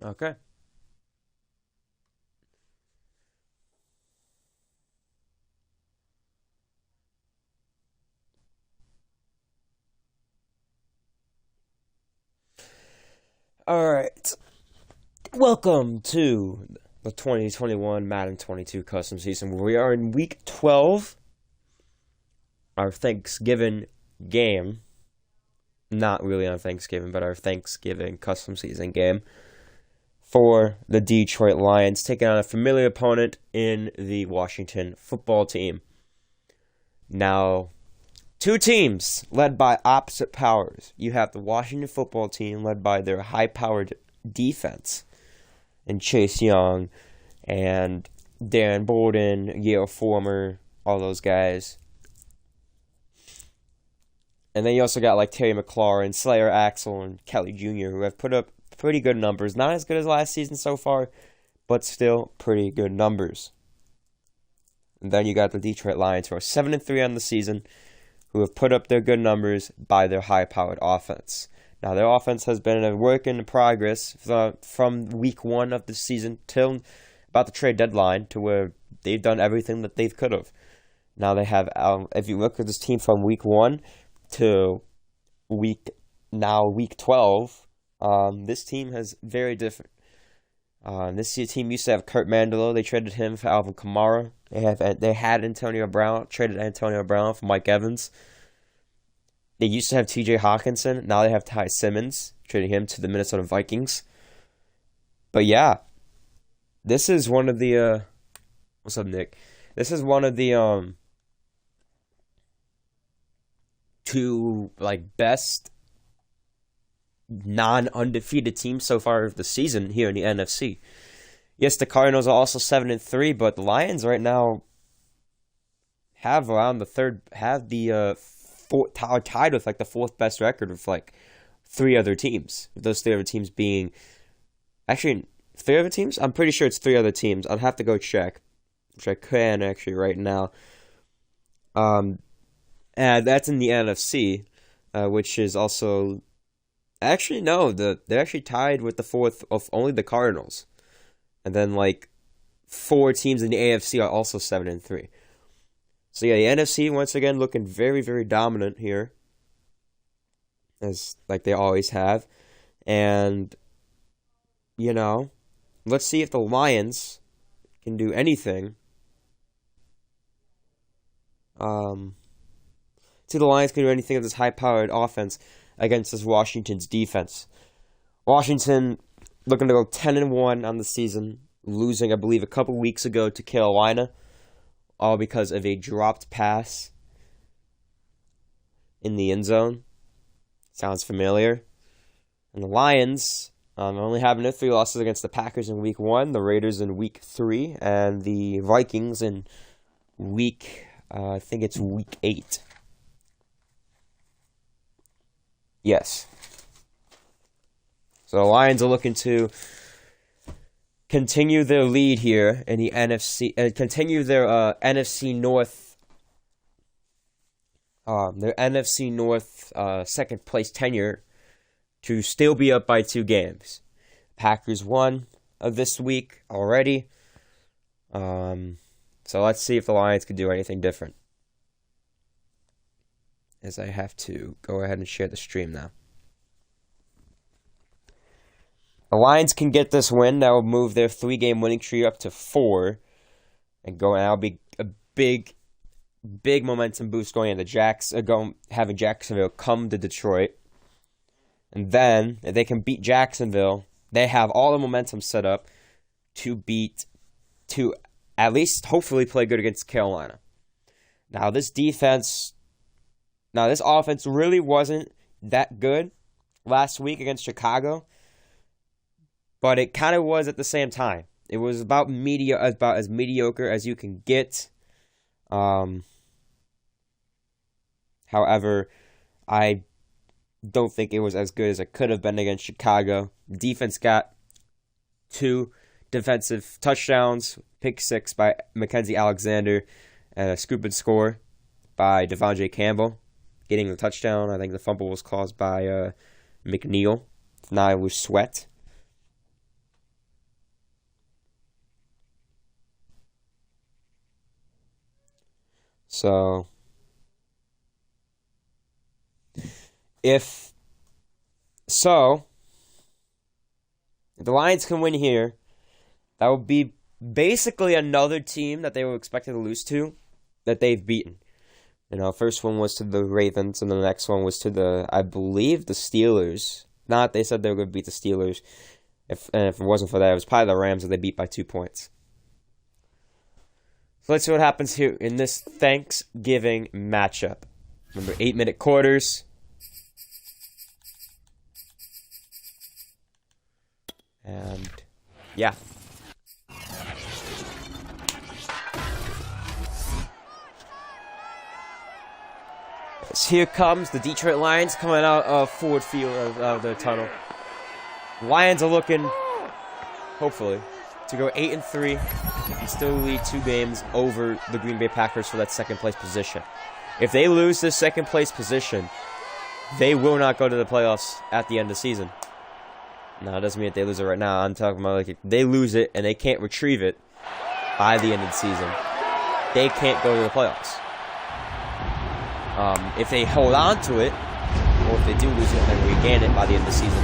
Okay. All right. Welcome to the 2021 Madden 22 custom season. We are in week 12, our Thanksgiving game. Not really on Thanksgiving, but our Thanksgiving custom season game for the Detroit Lions, taking on a familiar opponent in the Washington football team. Now, two teams led by opposite powers. You have the Washington football team led by their high-powered defense and Chase Young and Darren Bolden, Yale Former, all those guys. And then you also got like Terry McLaurin, Slayer Axel, and Kelly Jr., who have put up pretty good numbers. Not as good as last season so far, but still pretty good numbers. And then you got the Detroit Lions, who are 7-3 on the season, who have put up their good numbers by their high-powered offense. Now, their offense has been a work in progress from week 1 of the season till about the trade deadline, to where they've done everything that they could have. Now they have, if you look at this team from week 1 to week 12, this team has very different. This team used to have Kurt Mandelo. They traded him for Alvin Kamara. They had Antonio Brown, traded Antonio Brown for Mike Evans. They used to have T.J. Hawkinson. Now they have Ty Simmons, trading him to the Minnesota Vikings. But yeah, this is one of the what's up, Nick? This is one of the two best non-undefeated teams so far of the season here in the NFC. Yes, the Cardinals are also 7-3, but the Lions right now have around the third, tied with the fourth best record of three other teams. Those three other teams being actually three other teams. I'm pretty sure it's three other teams. I'll have to go check, which I can actually right now. And that's in the NFC, which is also actually no. They're actually tied with the fourth of only the Cardinals, and then four teams in the AFC are also 7-3. So yeah, the NFC once again looking very, very dominant here, as they always have. And let's see if the Lions can do anything. See the Lions can do anything of this high-powered offense against this Washington's defense. Washington looking to go 10-1 on the season, losing I believe a couple weeks ago to Carolina, all because of a dropped pass in the end zone. Sounds familiar. And the Lions only having their 3 losses against the Packers in week 1, the Raiders in week 3, and the Vikings in I think it's week 8. Yes. So the Lions are looking to continue their lead here in the NFC, continue their NFC North, second place tenure, to still be up by 2 games. Packers won this week already. So let's see if the Lions can do anything different. As I have to go ahead and share the stream now. The Lions can get this win. That will move their 3-game winning streak up to 4. And that'll be a big, big momentum boost going into having Jacksonville come to Detroit. And then, if they can beat Jacksonville, they have all the momentum set up to at least hopefully play good against Carolina. Now, this offense really wasn't that good last week against Chicago, but it kind of was at the same time. It was about as mediocre as you can get. However, I don't think it was as good as it could have been against Chicago. The defense got 2 defensive touchdowns, pick 6 by Mackenzie Alexander, and a scoop and score by Devontae Campbell, getting the touchdown. I think the fumble was caused by McNeil. Now it was Sweat. So, if the Lions can win here, that would be basically another team that they were expected to lose to that they've beaten. First one was to the Ravens, and then the next one was to I believe, the Steelers. They said they were going to beat the Steelers. If it wasn't for that, it was probably the Rams that they beat by 2 points. So let's see what happens here in this Thanksgiving matchup. Remember, 8-minute quarters. And, yeah. So here comes the Detroit Lions coming out of Ford Field of the tunnel. Lions are looking, hopefully, to go 8-3 and still lead 2 games over the Green Bay Packers for that second place position. If they lose this second place position, they will not go to the playoffs at the end of the season. No, it doesn't mean that they lose it right now. I'm talking about if they lose it and they can't retrieve it by the end of the season, they can't go to the playoffs. If they hold on to it, or if they do lose it and then regain it by the end of the season,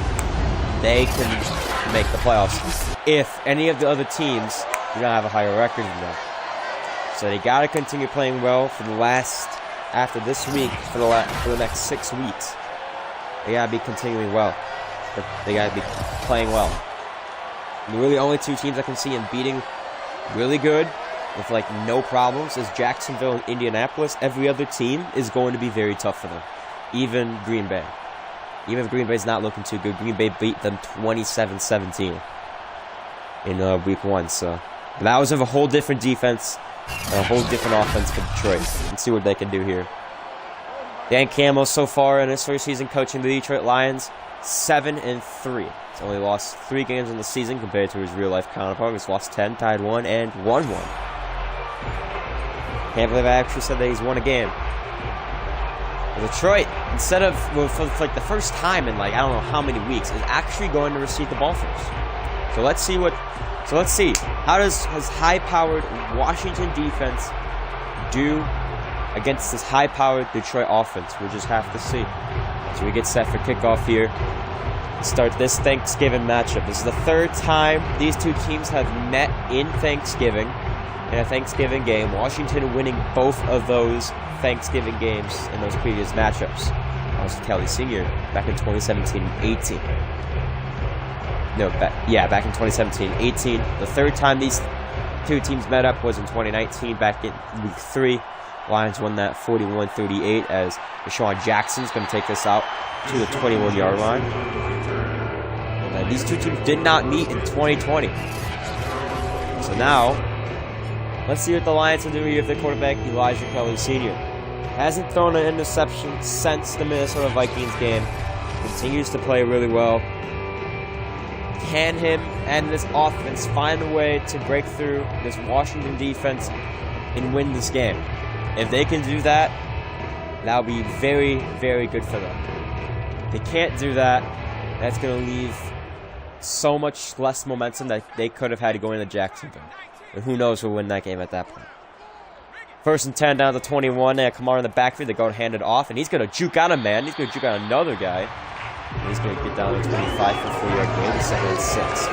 they can make the playoffs. If any of the other teams are going to have a higher record than them. So they got to continue playing well after this week, for the next 6 weeks. They got to be continuing well. They got to be playing well. And the really only 2 teams I can see them beating really good with no problems is Jacksonville and Indianapolis. Every other team is going to be very tough for them. Even Green Bay. Even if Green Bay's not looking too good, Green Bay beat them 27-17 in week 1. So that was of a whole different defense, a whole different offense for Detroit. Let's see what they can do here. Dan Campbell so far in his first season coaching the Detroit Lions, 7-3. He's only lost 3 games in the season compared to his real-life counterpart. He's lost 10, tied 1, and won 1. Can't believe I actually said that he's won a game. Detroit, instead of, for the first time in I don't know how many weeks, is actually going to receive the ball first. So let's see how does his high-powered Washington defense do against this high-powered Detroit offense? We'll just have to see. So we get set for kickoff here. Start this Thanksgiving matchup. This is the 3rd time these 2 teams have met in Thanksgiving, in a Thanksgiving game. Washington winning both of those Thanksgiving games in those previous matchups. That was Kelly Sr. back in 2017-18. Back in 2017-18. The 3rd time these 2 teams met up was in 2019, back in week 3. Lions won that 41-38 as Deshaun Jackson's going to take this out to the 21-yard line. And these 2 teams did not meet in 2020. So now, let's see what the Lions will do here if their quarterback, Elijah Kelly Sr. hasn't thrown an interception since the Minnesota Vikings game. Continues to play really well. Can him and this offense find a way to break through this Washington defense and win this game? If they can do that, that'll be very, very good for them. If they can't do that, that's going to leave so much less momentum that they could have had to go into Jacksonville. And who knows who'll win that game at that point. 1st and 10 down to 21. They have Kamara in the backfield. They go and hand it off, and he's going to juke out a man. He's going to juke out another guy. And he's going to get down to 25 for 4-yard gain. 2nd and 6.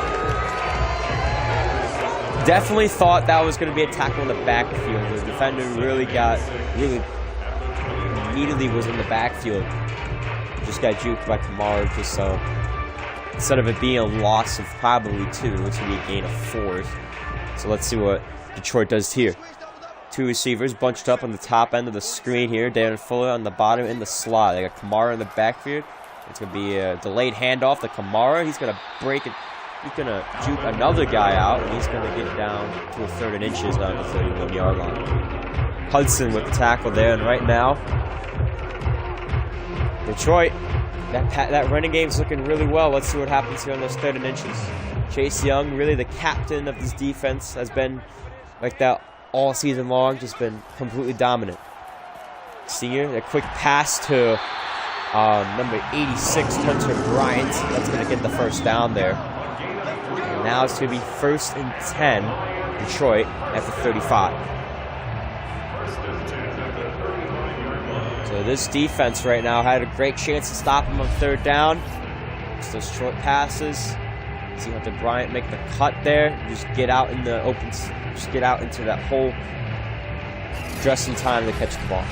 Definitely thought that was going to be a tackle in the backfield. The defender really immediately was in the backfield. Just got juked by Kamara. So instead of it being a loss of probably 2, it looks to be a gain of 4. So let's see what Detroit does here. 2 receivers bunched up on the top end of the screen here. Darren Fuller on the bottom in the slot. They got Kamara in the backfield. It's going to be a delayed handoff to Kamara. He's going to break it. He's going to juke another guy out, and he's going to get down to a 3rd and inches down the 31-yard line. Hudson with the tackle there, and right now, Detroit, that running game's looking really well. Let's see what happens here on those 3rd and inches. Chase Young, really the captain of this defense, has been like that all season long, just been completely dominant. Senior, a quick pass to number 86, Hunter Bryant. That's going to get the 1st down there. And now it's going to be 1st and 10, Detroit at the 35. So this defense right now had a great chance to stop him on third down. Just those short passes. See Hunter Bryant make the cut there. Just get out in the open. Just get out into that hole just in time to catch the ball.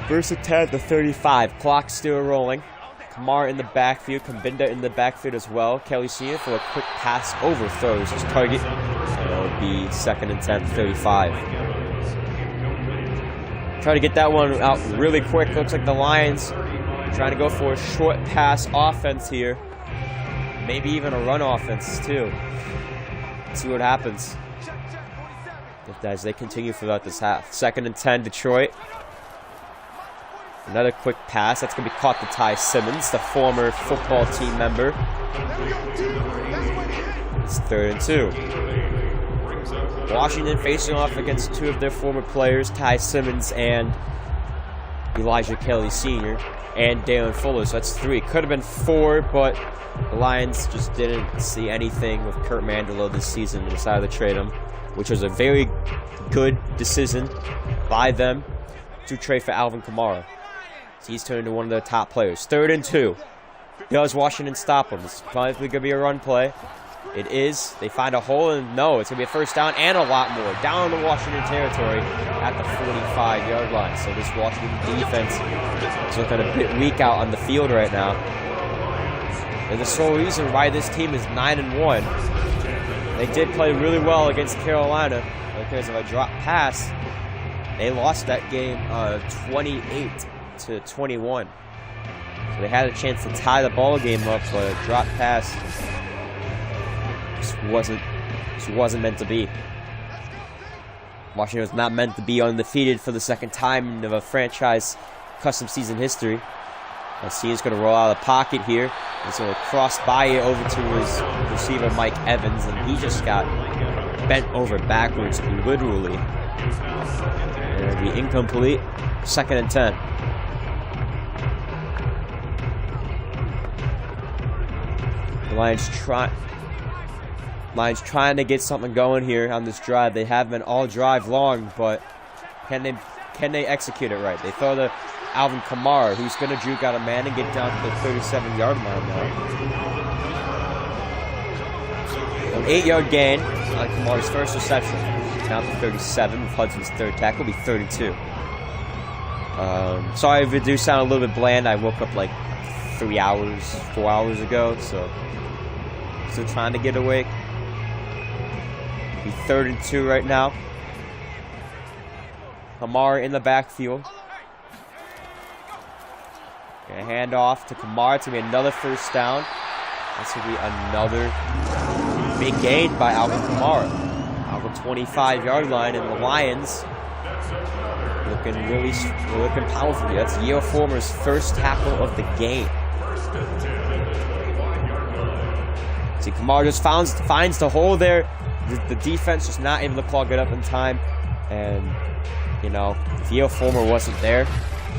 First and 10 to 35. Clock still rolling. Kamara in the backfield. Kambinda in the backfield as well. Kelly Sr. for a quick pass overthrows his target. And it'll be 2nd and 10 to 35. Try to get that one out really quick. Looks like the Lions trying to go for a short pass offense here. Maybe even a run offense too. Let's see what happens as they continue throughout this half. 2nd and 10 Detroit. Another quick pass. That's going to be caught to Ty Simmons, the former football team member. It's 3rd and 2. Washington facing off against two of their former players, Ty Simmons and Elijah Kelly Sr. and Dalen Fuller. So that's 3. Could have been 4, but the Lions just didn't see anything with Kurt Mandela this season and decided to trade him, which was a very good decision by them to trade for Alvin Kamara. So he's turned into one of their top players. 3rd and 2. Does Washington stop him? It's probably going to be a run play. It is. They find a hole, and no, it's going to be a first down and a lot more. Down in the Washington territory at the 45-yard line. So this Washington defense is looking a bit weak out on the field right now. And the sole reason why this team is 9-1, they did play really well against Carolina because of a drop pass. They lost that game 28-21. So they had a chance to tie the ball game up, but a drop pass just wasn't meant to be. Washington was not meant to be undefeated for the 2nd time in a franchise custom season history. Let's see, he's going to roll out of the pocket here. He's going to cross by it over to his receiver, Mike Evans, and he just got bent over backwards, literally. And it'll be incomplete. 2nd and 10. The Lions trying to get something going here on this drive. They have been all drive long, but can they execute it right? They throw to Alvin Kamara, who's going to juke out a man and get down to the 37-yard line now. An 8-yard gain on Kamara's first reception. Down to 37 with Hudson's 3rd tackle. Will be 32. Sorry if it do sound a little bit bland. I woke up like 4 hours ago, so still trying to get awake. It'll be 3rd and 2 right now. Kamara in the backfield. Gonna hand off to Kamara. It's gonna be another first down. That's gonna be another big gain by Alvin Kamara. Out the 25-yard line, and the Lions looking powerful. That's Yale Former's first tackle of the game. See, Kamara just finds the hole there. The defense just not able to clog it up in time. And, you know, if Yale Former wasn't there,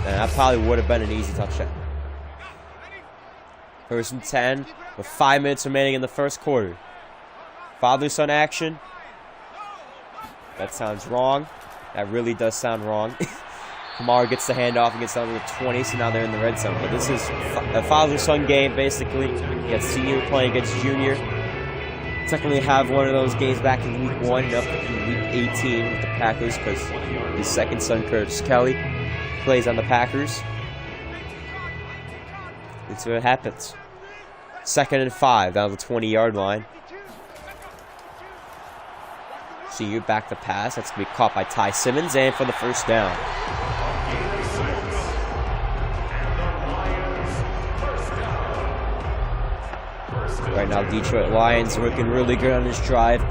then that probably would have been an easy touchdown. 1st and 10 with 5 minutes remaining in the first quarter. Father-son action. That sounds wrong. That really does sound wrong. Kamara gets the handoff and gets down to the 20, so now they're in the red zone. But this is a father-son game, basically. You got senior playing against junior. Technically have one of those games back in week 1 and up in week 18 with the Packers because his second son, Curtis Kelly, plays on the Packers. Let's see what happens. 2nd and 5 down the 20-yard line. Senior back to pass. That's going to be caught by Ty Simmons, and for the first down. Right now, Detroit Lions looking really good on this drive.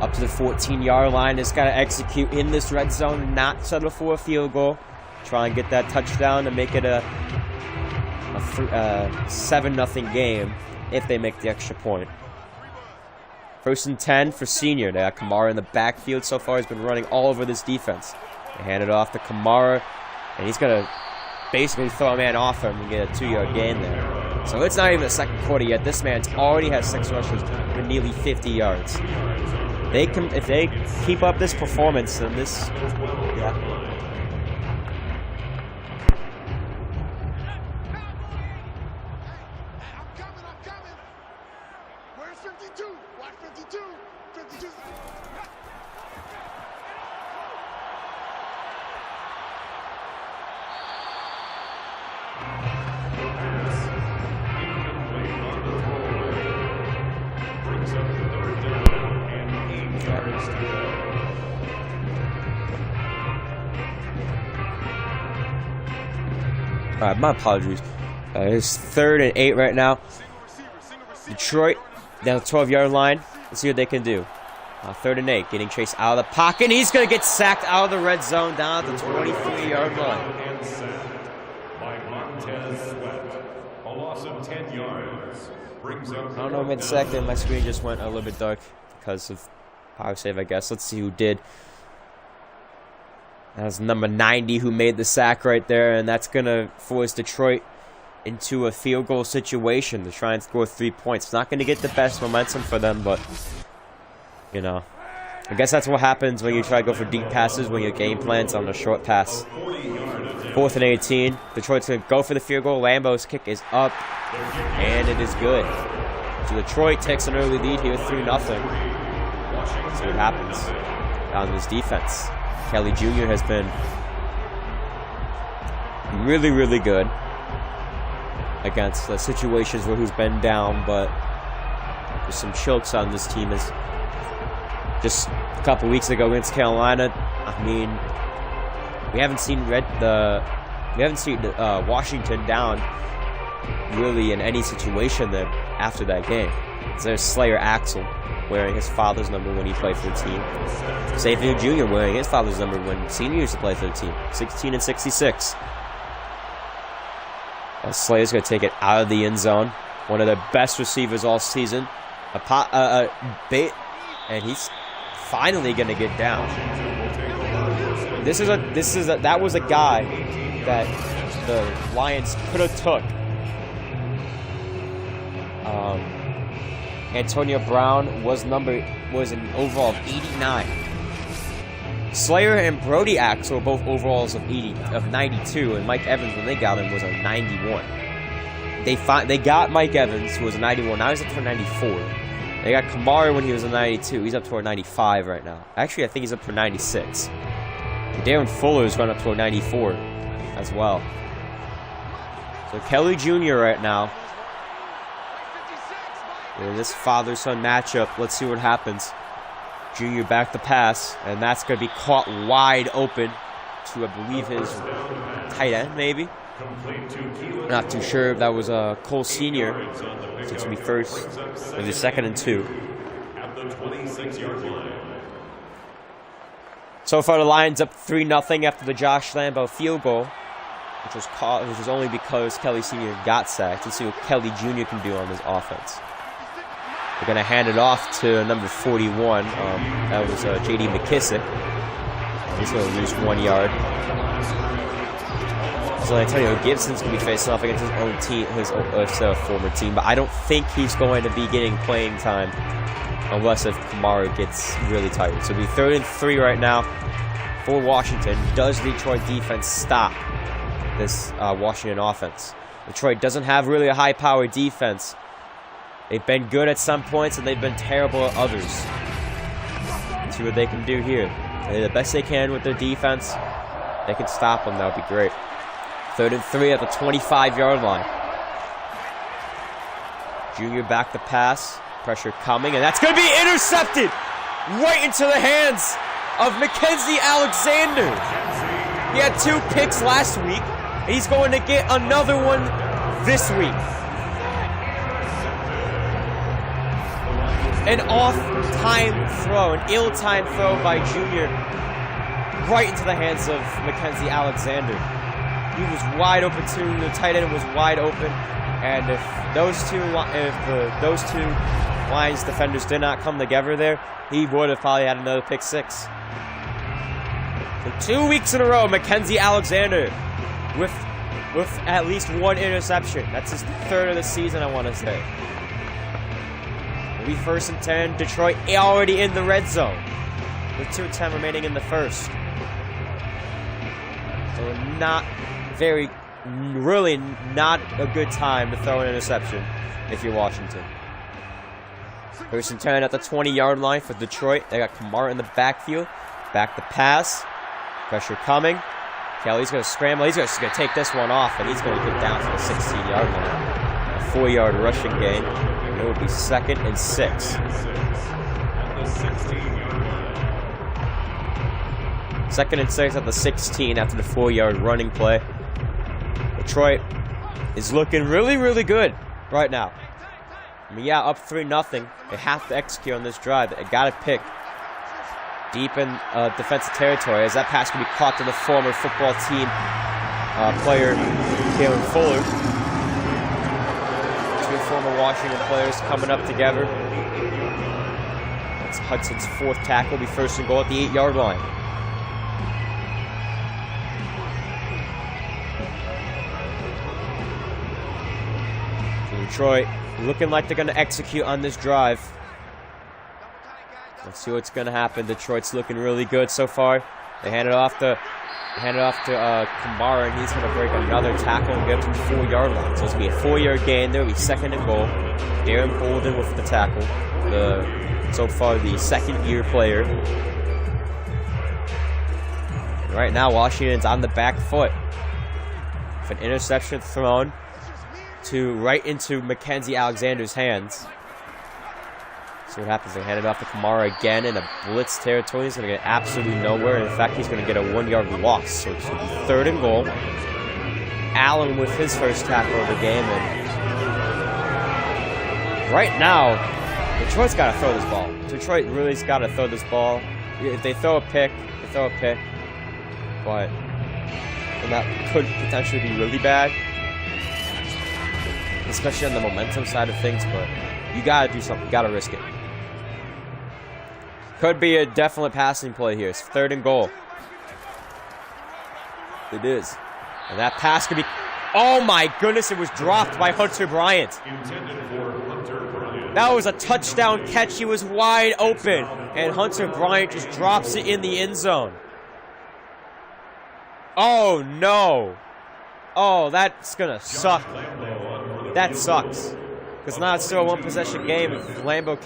Up to the 14-yard line. Just got to execute in this red zone, not settle for a field goal. Try and get that touchdown to make it a 7-0 game if they make the extra point. 1st and 10 for Senior. They got Kamara in the backfield so far. He's been running all over this defense. They hand it off to Kamara, and he's going to basically throw a man off him and get a 2-yard gain there. So it's not even the second quarter yet. This man's already has 6 rushes for nearly 50 yards. if they keep up this performance, then this, yeah. Alright, my apologies. It's 3rd and 8 right now. Detroit down the 12-yard line. Let's see what they can do. 3rd and 8, getting chased out of the pocket. And he's going to get sacked out of the red zone down at the 23-yard line. I don't know who made the sack there. My screen just went a little bit dark because of power save, I guess. Let's see who did. That was number 90 who made the sack right there, and that's going to force Detroit into a field goal situation to try and score 3 points. It's not going to get the best momentum for them, but, you know, I guess that's what happens when you try to go for deep passes when your game plan's on a short pass. 4th and 18. Detroit's going to go for the field goal. Lambeau's kick is up, and it is good. So Detroit takes an early lead here, 3-0. Let's see what happens down to his defense. Kelly Jr. has been really, really good against the situations where he's been down, but there's some chokes on this team. As just a couple weeks ago against Carolina, I mean, we haven't seen Washington down really in any situation there after that game. There's Slayer Axel wearing his father's number when he played for the team. Xavier Jr. wearing his father's number when Senior used to play for the team. 16 and 66. Slayer's going to take it out of the end zone. One of the best receivers all season. And he's finally going to get down. That was a guy that the Lions could have took. Antonio Brown was an overall of 89. Slayer and Brody Axel were both overalls of 92, and Mike Evans, when they got him, was a 91. They got Mike Evans, who was a 91. Now he's up to a 94. They got Kamara when he was a 92. He's up to a 95 right now. Actually, I think he's up to a 96. Darren Fuller's gone up to a 94 as well. So Kelly Jr. right now. In this father-son matchup, let's see what happens. Junior back to pass, and that's going to be caught wide open to, I believe, his tight end, maybe. Not too sure if that was Cole Sr. So it's going to be first, or the 2nd and 2. So far, the Lions up 3-0 after the Josh Lambeau field goal, which was only because Kelly Sr. got sacked. Let's see what Kelly Jr. can do on this offense. They're going to hand it off to number 41. That was J.D. McKissick. He's going to lose 1 yard. So Antonio Gibson's going to be facing off against his own team, his former team. But I don't think he's going to be getting playing time unless if Kamara gets really tired. So it'll be 3rd and 3 right now for Washington. Does Detroit defense stop this Washington offense? Detroit doesn't have really a high-powered defense. They've been good at some points, and they've been terrible at others. Let's see what they can do here. They do the best they can with their defense. They can stop them. That would be great. 3rd and 3 at the 25-yard line. Junior back to pass. Pressure coming, and that's going to be intercepted right into the hands of Mackenzie Alexander. He had 2 picks last week, and he's going to get another one this week. An off-time throw, an ill-timed throw by Junior right into the hands of Mackenzie Alexander. He was wide open too. The tight end was wide open, and if those two Lions defenders did not come together there, he would have probably had another pick 6. So 2 weeks in a row, Mackenzie Alexander with at least 1 interception. That's his 3rd of the season, I want to say. It'll be 1st and 10. Detroit already in the red zone with 2:10 remaining in the first. So really not a good time to throw an interception if you're Washington. 1st and 10 at the 20-yard line for Detroit. They got Kamara in the backfield. Back the pass. Pressure coming. Kelly's going to scramble. He's just going to take this one off, and he's going to get down to the 16-yard line. A 4-yard rushing gain. And it will be 2nd and 6. 2nd and 6 at the 16 after the 4-yard running play. Detroit is looking really, really good right now. I mean, yeah, up 3-0. They have to execute on this drive. They got to pick deep in defensive territory, as that pass can be caught to the former football team player, Kalen Fuller. 2 former Washington players coming up together. That's Hudson's 4th tackle. Will be 1st and goal at the 8-yard line. Detroit looking like they're going to execute on this drive. Let's see what's going to happen. Detroit's looking really good so far. They hand it off to Kamara, and he's going to break another tackle and get up to the 4-yard line. So it's going to be a 4-yard gain. There will be 2nd and goal. Darren Bolden with the tackle. So far, the 2nd-year player. Right now, Washington's on the back foot. With an interception thrown right into Mackenzie Alexander's hands. See what happens. They hand it off to Kamara again in a blitz territory. He's going to get absolutely nowhere. In fact, he's going to get a 1-yard loss. So it's going to be 3rd and goal. Allen with his first tackle of the game. And right now, Detroit's got to throw this ball. Detroit really's got to throw this ball. If they throw a pick, they throw a pick. But that could potentially be really bad, especially on the momentum side of things. But you got to do something. You got to risk it. Could be a definite passing play here. It's 3rd and goal. It is. And that pass could be... Oh my goodness, it was dropped by Hunter Bryant. That was a touchdown catch. He was wide open. And Hunter Bryant just drops it in the end zone. Oh no. Oh, that's going to suck. That sucks. Because now it's still a 1-possession game if Lambo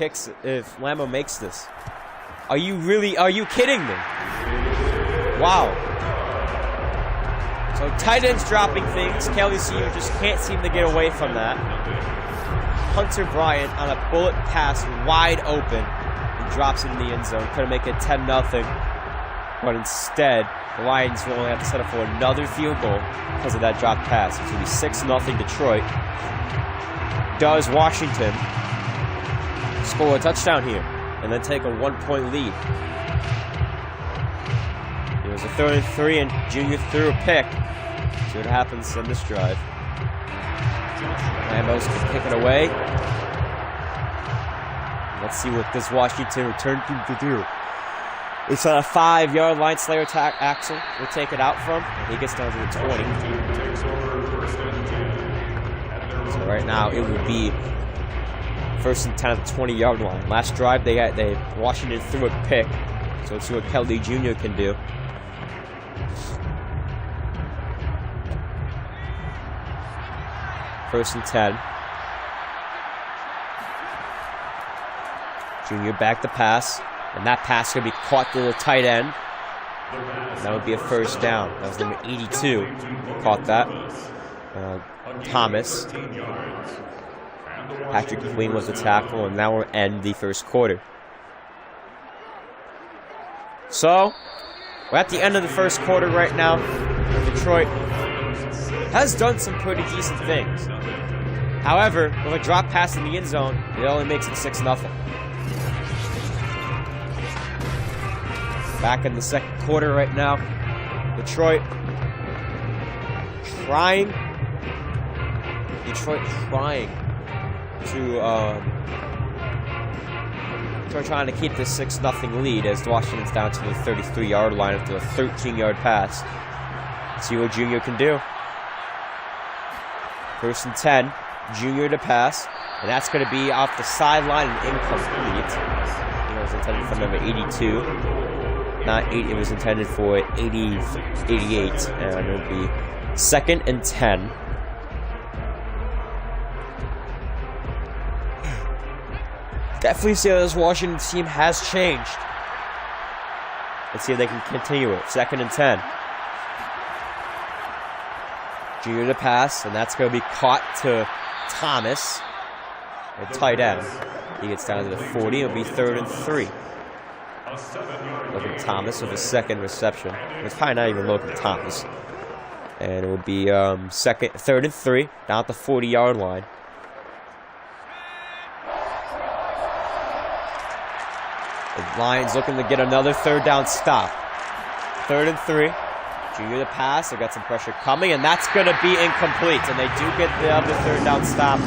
makes this. Are you kidding me? Wow. So tight ends dropping things. Kelly Senior just can't seem to get away from that. Hunter Bryant on a bullet pass wide open. He drops it in the end zone. Couldn't make it 10-0. But instead, the Lions will only have to settle for another field goal because of that dropped pass. It's going to be 6-0 Detroit. Does Washington score a touchdown here and then take a 1-point lead? It was a 3rd and 3, and Junior threw a pick. See what happens on this drive. Lambo's going to kick it away. Let's see what this Washington return team can do. It's on a 5-yard line. Slayer Axel will take it out from. He gets down to the 20. So right now it will be 1st and 10 at the 20-yard line. Last drive Washington threw a pick. So let's see what Kelly Jr. can do. First and 10. Junior back the pass. And that pass is going to be caught to the tight end. That would be a 1st down. That was number 82. Caught that. Thomas. Patrick Queen was the tackle, and now we'll end the 1st quarter. So, we're at the end of the 1st quarter right now. Detroit has done some pretty decent things. However, with a drop pass in the end zone, it only makes it 6-0. Back in the 2nd quarter right now. Detroit trying to keep this 6-0 lead as Washington's down to the 33-yard line after a 13-yard pass. Let's see what Junior can do. 1st and 10. Junior to pass. And that's going to be off the sideline and incomplete. It was intended for number 82. Not 8, it was intended for 88. And it'll be 2nd and 10. Definitely see how this Washington team has changed. Let's see if they can continue it. 2nd and 10. Junior to pass, and that's going to be caught to Thomas, a tight end. He gets down to the 40. It'll be 3rd and 3. Logan Thomas with his 2nd reception. It's probably not even Logan Thomas. And it will be 3rd and 3, down at the 40-yard line. The Lions looking to get another 3rd down stop. 3rd and 3. Junior to pass. They got some pressure coming, and that's going to be incomplete. And they do get the other 3rd down stop.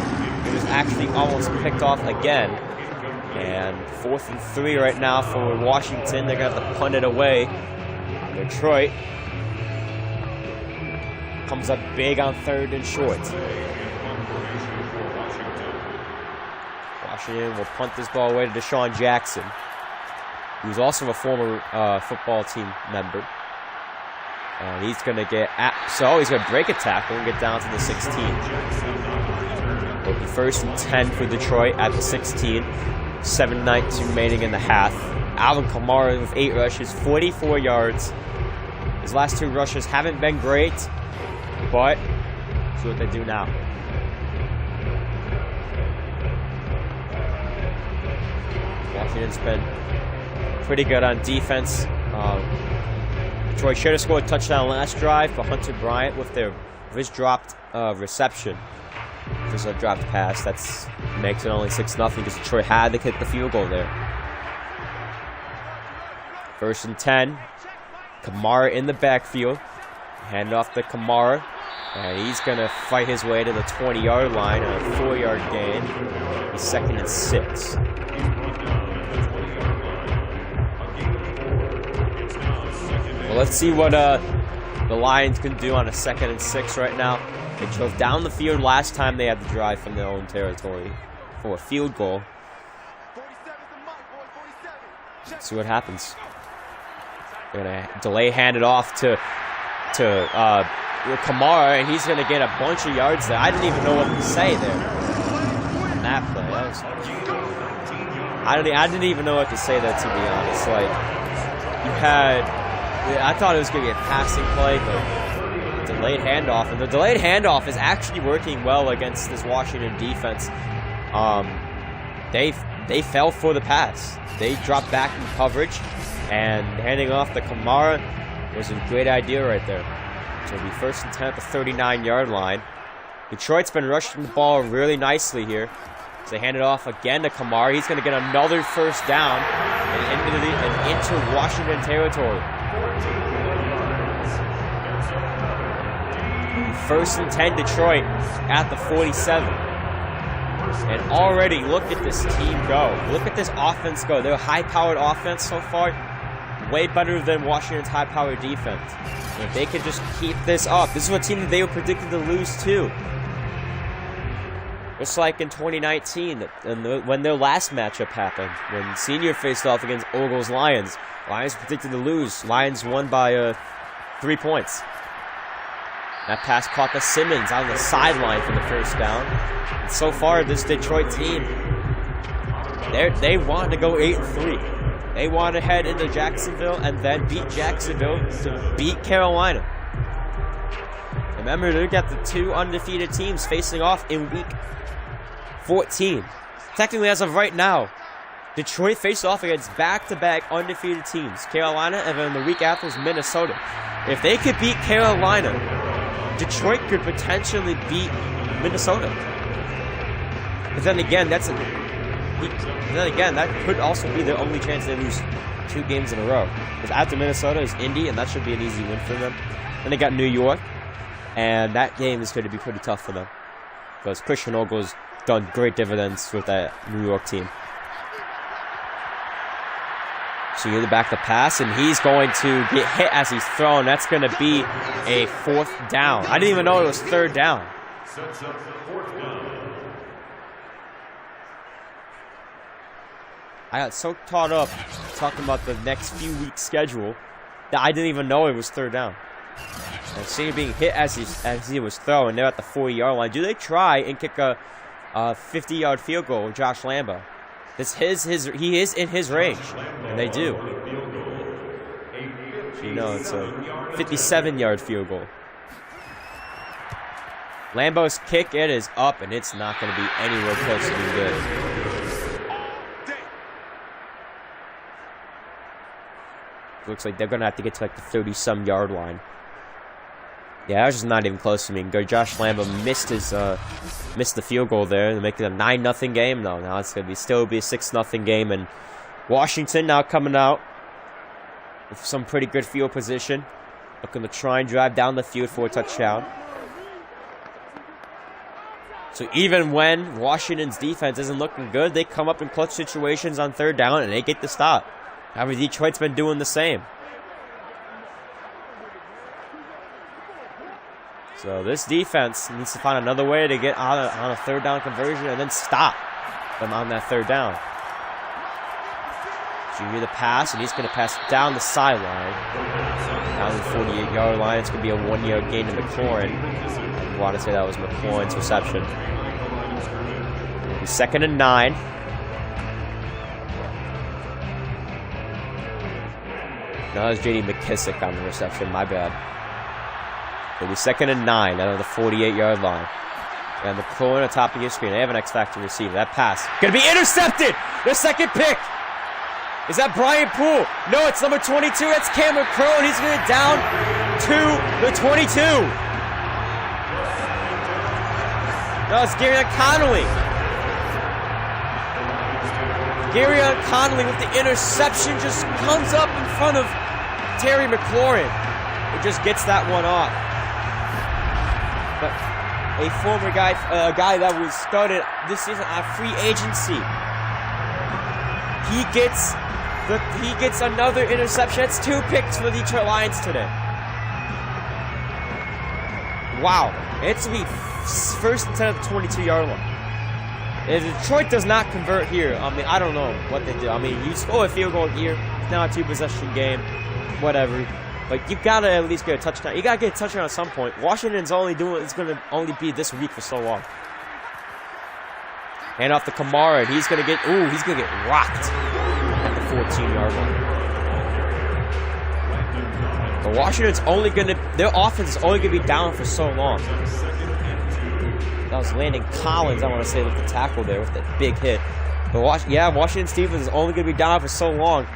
It was actually almost picked off again. And 4th and 3 right now for Washington. They're going to have to punt it away. Detroit comes up big on 3rd and short. Washington will punt this ball away to Deshaun Jackson, who's also a former football team member. And he's going to get he's going to break a tackle and get down to the 16. It'll be 1st and 10 for Detroit at the 16. 7:19 remaining in the half. Alvin Kamara with 8 rushes, 44 yards. His last 2 rushes haven't been great, but see what they do now. Washington's been pretty good on defense. Detroit should have scored a touchdown last drive, but Hunter Bryant with his dropped reception. Just a dropped pass. That's makes it only 6-0 because Detroit had to kick the field goal there. 1st and 10. Kamara in the backfield. Hand off to Kamara. And he's going to fight his way to the 20-yard line on a 4-yard gain. He's 2nd and 6. Well, let's see what the Lions can do on a 2nd and 6 right now. They drove down the field last time they had to drive from their own territory for a field goal. Let's see what happens. They're going to delay hand it off to Kamara, and he's going to get a bunch of yards there. I didn't even know what to say there. That play, I didn't even know what to say there, to be honest. Like, I thought it was going to be a passing play, but delayed handoff, and the delayed handoff is actually working well against this Washington defense. They fell for the pass. They dropped back in coverage, and handing off to Kamara was a great idea right there. So it'll be 1st and 10 at the 39-yard line. Detroit's been rushing the ball really nicely here. So they hand it off again to Kamara. He's going to get another 1st down and into Washington territory. 1st and 10 Detroit at the 47. And already look at this team go. Look at this offense go. They're a high-powered offense so far. Way better than Washington's high-powered defense. And if they can just keep this up. This is a team that they were predicted to lose to. Just like in 2019 when their last matchup happened. When Senior faced off against Ogle's Lions. Lions predicted to lose. Lions won by 3 points. That pass caught to Simmons on the sideline for the 1st down. And so far, this Detroit team, they wanted to go 8-3. They want to head into Jacksonville and then beat Jacksonville to beat Carolina. Remember, they've got the 2 undefeated teams facing off in Week 14. Technically, as of right now, Detroit faced off against back-to-back undefeated teams, Carolina, and then the week after is Minnesota. If they could beat Carolina, Detroit could potentially beat Minnesota. But then again, that could also be the only chance they lose 2 games in a row. Because after Minnesota is Indy, and that should be an easy win for them. Then they got New York, and that game is going to be pretty tough for them. Because Christian Ogle's done great dividends with that New York team. So you're the back to pass, and he's going to get hit as he's thrown. That's going to be a 4th down. I didn't even know it was 3rd down. I got so caught up talking about the next few weeks' schedule that I didn't even know it was third down. And seeing it being hit as he was throwing, they're at the 40-yard line. Do they try and kick a 50-yard field goal with Josh Lambo? He is in his range, and they do. You know, it's a 57-yard field goal. Lambo's kick, it is up, and it's not going to be anywhere close to being good. Looks like they're going to have to get to like the 30-some yard line. Yeah, that was just not even close to being good. Josh Lambo missed the field goal there to make it a 9-0 game. No, now it's going to still be a 6-0 game, and Washington now coming out with some pretty good field position, looking to try and drive down the field for a touchdown. So even when Washington's defense isn't looking good, they come up in clutch situations on third down and they get the stop. However, Detroit's been doing the same. So this defense needs to find another way to get on a third down conversion and then stop them on that third down. Junior the pass, and he's going to pass down the sideline. Down the 48-yard line. It's going to be a 1-yard gain to McLaurin. I want to say that was McLaurin's reception. 2nd and 9. No, that was J.D. McKissick on the reception. My bad. It'll be 2nd and 9 out of the 48-yard line. And McLaurin on top of your screen. They have an X-Factor receiver. That pass going to be intercepted! The second pick! Is that Brian Poole? No, it's number 22. That's Cameron Crowe, and he's going to get down to the 22. No, it's Gary Connolly. Gary Connolly with the interception just comes up in front of Terry McLaurin. It just gets that one off. But a former guy, a guy that was started this season on free agency. He gets another interception. It's 2 picks for the Detroit Lions today. Wow. It's going to be 1st and 10 at the 22-yard line. If Detroit does not convert here, I mean, I don't know what they do. I mean, you score a field goal here. It's now a 2-possession game. Whatever. But you got to at least get a touchdown. You got to get a touchdown at some point. Washington's only doing it's going to only be this week for so long. Hand off to Kamara, and he's going to get rocked at the 14-yard line. But Washington's only going to, their offense is only going to be down for so long. That was Landon Collins, I want to say, with the tackle there with that big hit. But Washington's defense is only going to be down for so long.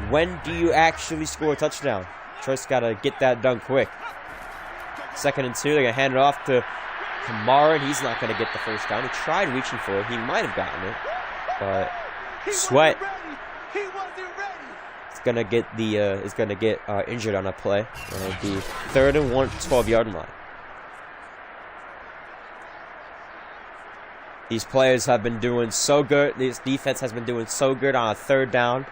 When do you actually score a touchdown? Detroit's got to get that done quick. 2nd and 2, they're going to hand it off to Kamara, and he's not going to get the first down. He tried reaching for it. He might have gotten it. But Sweat is going to get injured on a play. And it'll be 3rd and 1, 12-yard line. These players have been doing so good. This defense has been doing so good on a third down.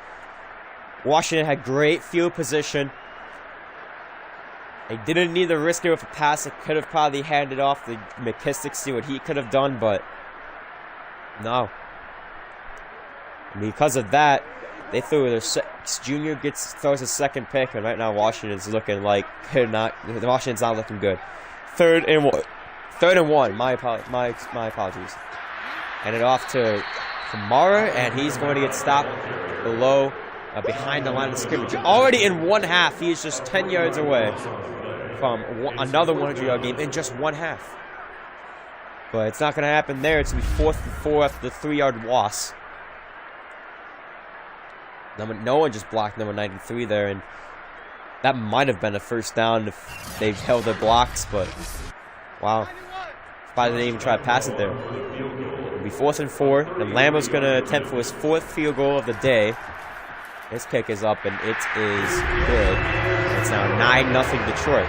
Washington had great field position. They didn't need to risk it with a pass. They could have probably handed off to McKissick, see what he could have done, but no. And because of that, they threw their Junior throws his 2nd pick, and right now Washington's looking like Washington's not looking good. 3rd and 1. 3rd and 1. My apologies. Hand it off to Kamara, and he's going to get stopped behind the line of scrimmage. Already in one half, he is just 10 yards away from another 100-yard game in just one half. But it's not going to happen there. It's going to be 4th and 4 after the 3-yard loss. No one just blocked number 93 there, and that might have been a first down if they held their blocks, but wow. Probably didn't even try to pass it there. It'll be 4th and 4, and Lambo's going to attempt for his 4th field goal of the day. His kick is up, and it is good. It's now 9-0 Detroit.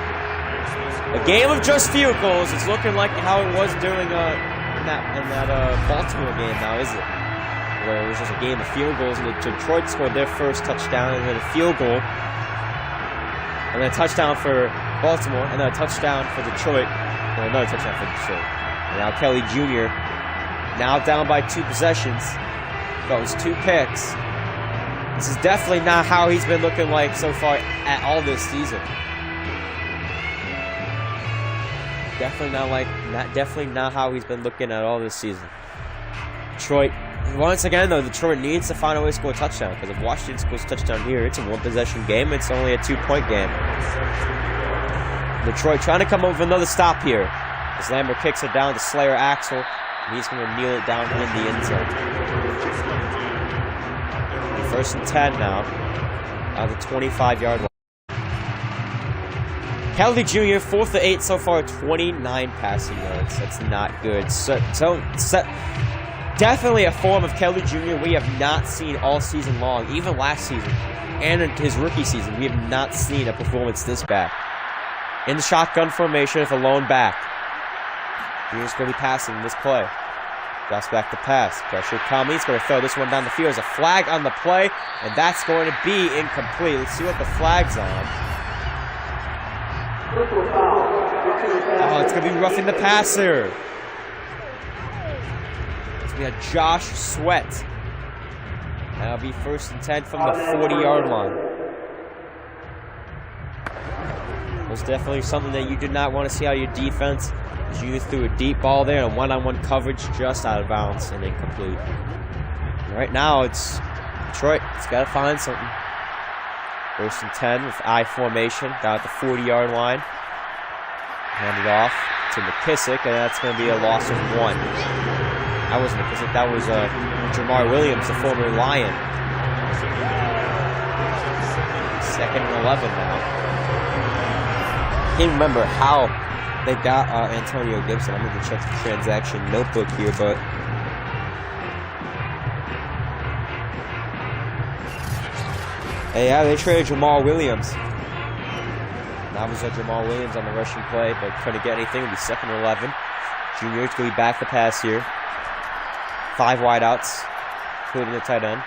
A game of just field goals. It's looking like how it was during in that Baltimore game now, is it? Where it was just a game of field goals, and Detroit scored their first touchdown, and then a field goal, and then a touchdown for Baltimore, and then a touchdown for Detroit, and another touchdown for Detroit. And now Kelly Jr. now down by 2 possessions. Those 2 picks. This is definitely not how he's been looking like so far at all this season. Definitely not how he's been looking at all this season. Detroit, once again though, Detroit needs to find a way to score a touchdown, because if Washington scores a touchdown here, it's a one-possession game. It's only a 2-point game. Detroit trying to come up with another stop here. As Lambert kicks it down to Slayer Axel, and he's going to kneel it down in the end zone. 1st and 10 now, on the 25-yard line. Kelly Jr., 4th to 8 so far, 29 passing yards. That's not good. Definitely a form of Kelly Jr. we have not seen all season long, even last season, and in his rookie season. We have not seen a performance this bad. In the shotgun formation with a lone back. Jr.'s going to be passing this play. Drops back to pass. Pressure coming. He's going to throw this one down the field. There's a flag on the play, and that's going to be incomplete. Let's see what the flag's on. Oh, it's going to be roughing the passer. It's going to be a Josh Sweat. That'll be 1st and 10 from the 40-yard line. Was definitely something that you did not want to see out of your defense. As you threw a deep ball there and one-on-one coverage just out of bounds and incomplete. And right now, it's Detroit. It's got to find something. 1st and 10 with I formation down at the 40-yard line. Handed off to McKissick, and that's going to be a loss of 1. That wasn't McKissick. That was Jamar Williams, the former Lion. 2nd and 11 now. Can't remember how they got Antonio Gibson. I'm going to check the transaction notebook here, but hey, yeah, they traded Jamal Williams. That was Jamal Williams on the rushing play, but couldn't get anything. It'll be 2nd and 11. Junior is going to be back to pass here. 5 wideouts, including the tight end.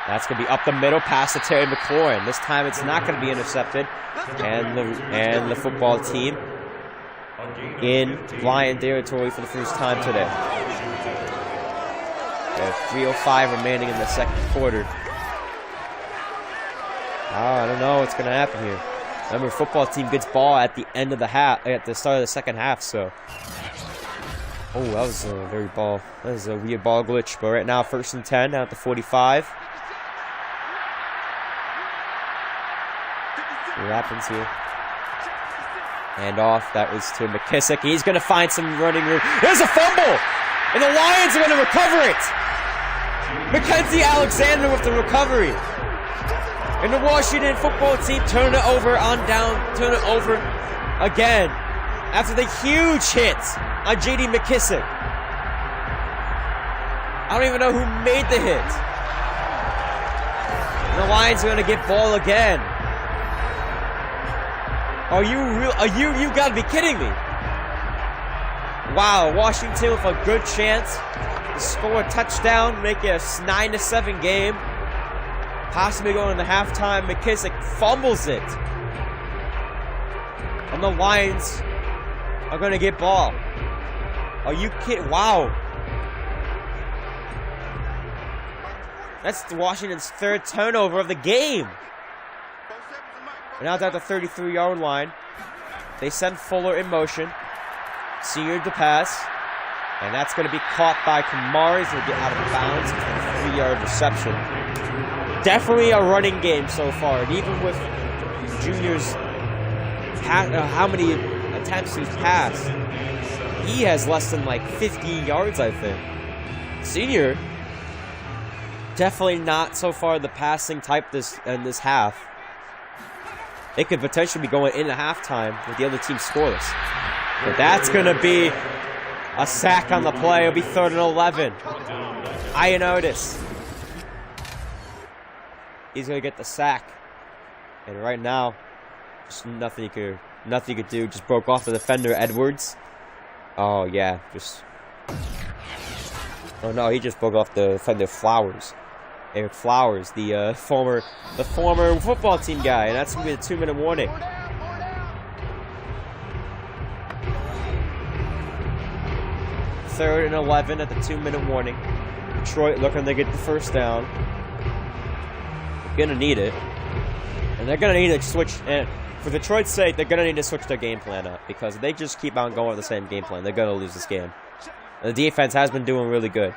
That's going to be up the middle, pass to Terry McLaurin. This time it's not going to be intercepted. And the football team in Lion territory for the first time today. We have 3:05 remaining in the 2nd quarter. I don't know what's going to happen here. Remember, football team gets ball at the end of the half, at the start of the 2nd half, so. Oh, that was a that was a weird ball glitch. But right now, 1st and 10 down at the 45. What happens here? Hand off. That was to McKissick. He's going to find some running room. There's a fumble! And the Lions are going to recover it! Mackenzie Alexander with the recovery. And the Washington football team turn it over again. After the huge hit on J.D. McKissick. I don't even know who made the hit. And the Lions are going to get ball again. Are you real? You gotta be kidding me. Wow, Washington with a good chance to score a touchdown, make it a 9-7 game. Possibly going into halftime. McKissick fumbles it. And the Lions are gonna get ball. Are you kidding? Wow. That's Washington's 3rd turnover of the game. And now they're at the 33-yard line. They send Fuller in motion. Senior to pass. And that's going to be caught by Kamara. He's going to get out of bounds. 3-yard reception. Definitely a running game so far. And even with Junior's how many attempts he's passed, he has less than like 50 yards, I think. Senior, definitely not so far the passing type in this half. They could potentially be going into halftime with the other team scoreless. But that's going to be a sack on the play. It'll be 3rd and 11. Ioannidis. He's going to get the sack. And right now, just nothing you could do. Just broke off the defender, Edwards. Oh, yeah. Oh, no, he just broke off the defender, Flowers. Eric Flowers, the former football team guy, and that's going to be a 2-minute warning. Third and 11 at the 2-minute warning. Detroit looking to get the first down. going to need it. And they're going to need to switch. And for Detroit's sake, they're going to need to switch their game plan up. Because if they just keep on going with the same game plan, they're going to lose this game. And the defense has been doing really good.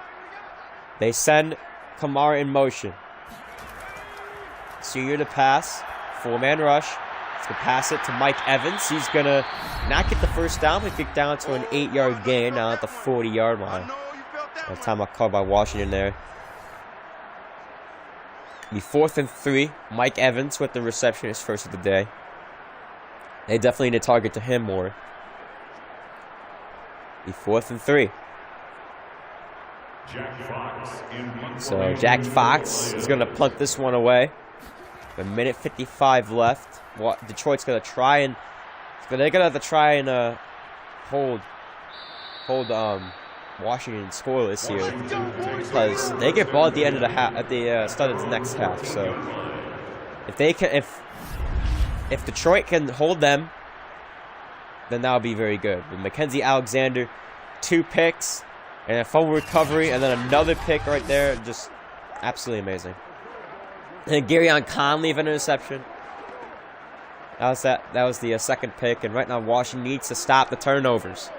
They send Kamara in motion. Senior to pass. 4-man rush. He's going to pass it to Mike Evans. He's going to not get the first down, but get down to an 8-yard gain now at the 40-yard line. That time I called by Washington there. The 4th and 3. Mike Evans with the reception, his first of the day. They definitely need to target to him more. The 4th and 3. So Jack Fox is going to punt this one away. A minute 55 left. Detroit's going to try and they're going to have to try and hold Washington scoreless here because they get ball at the end of the half, at the start of the next half. So if they can, if Detroit can hold them, then that'll be very good. With Mackenzie Alexander, 2 picks and a fumble recovery, and then another pick right there, just absolutely amazing. And Garyon Conley of an interception. That was the second pick, and right now Washington needs to stop the turnovers.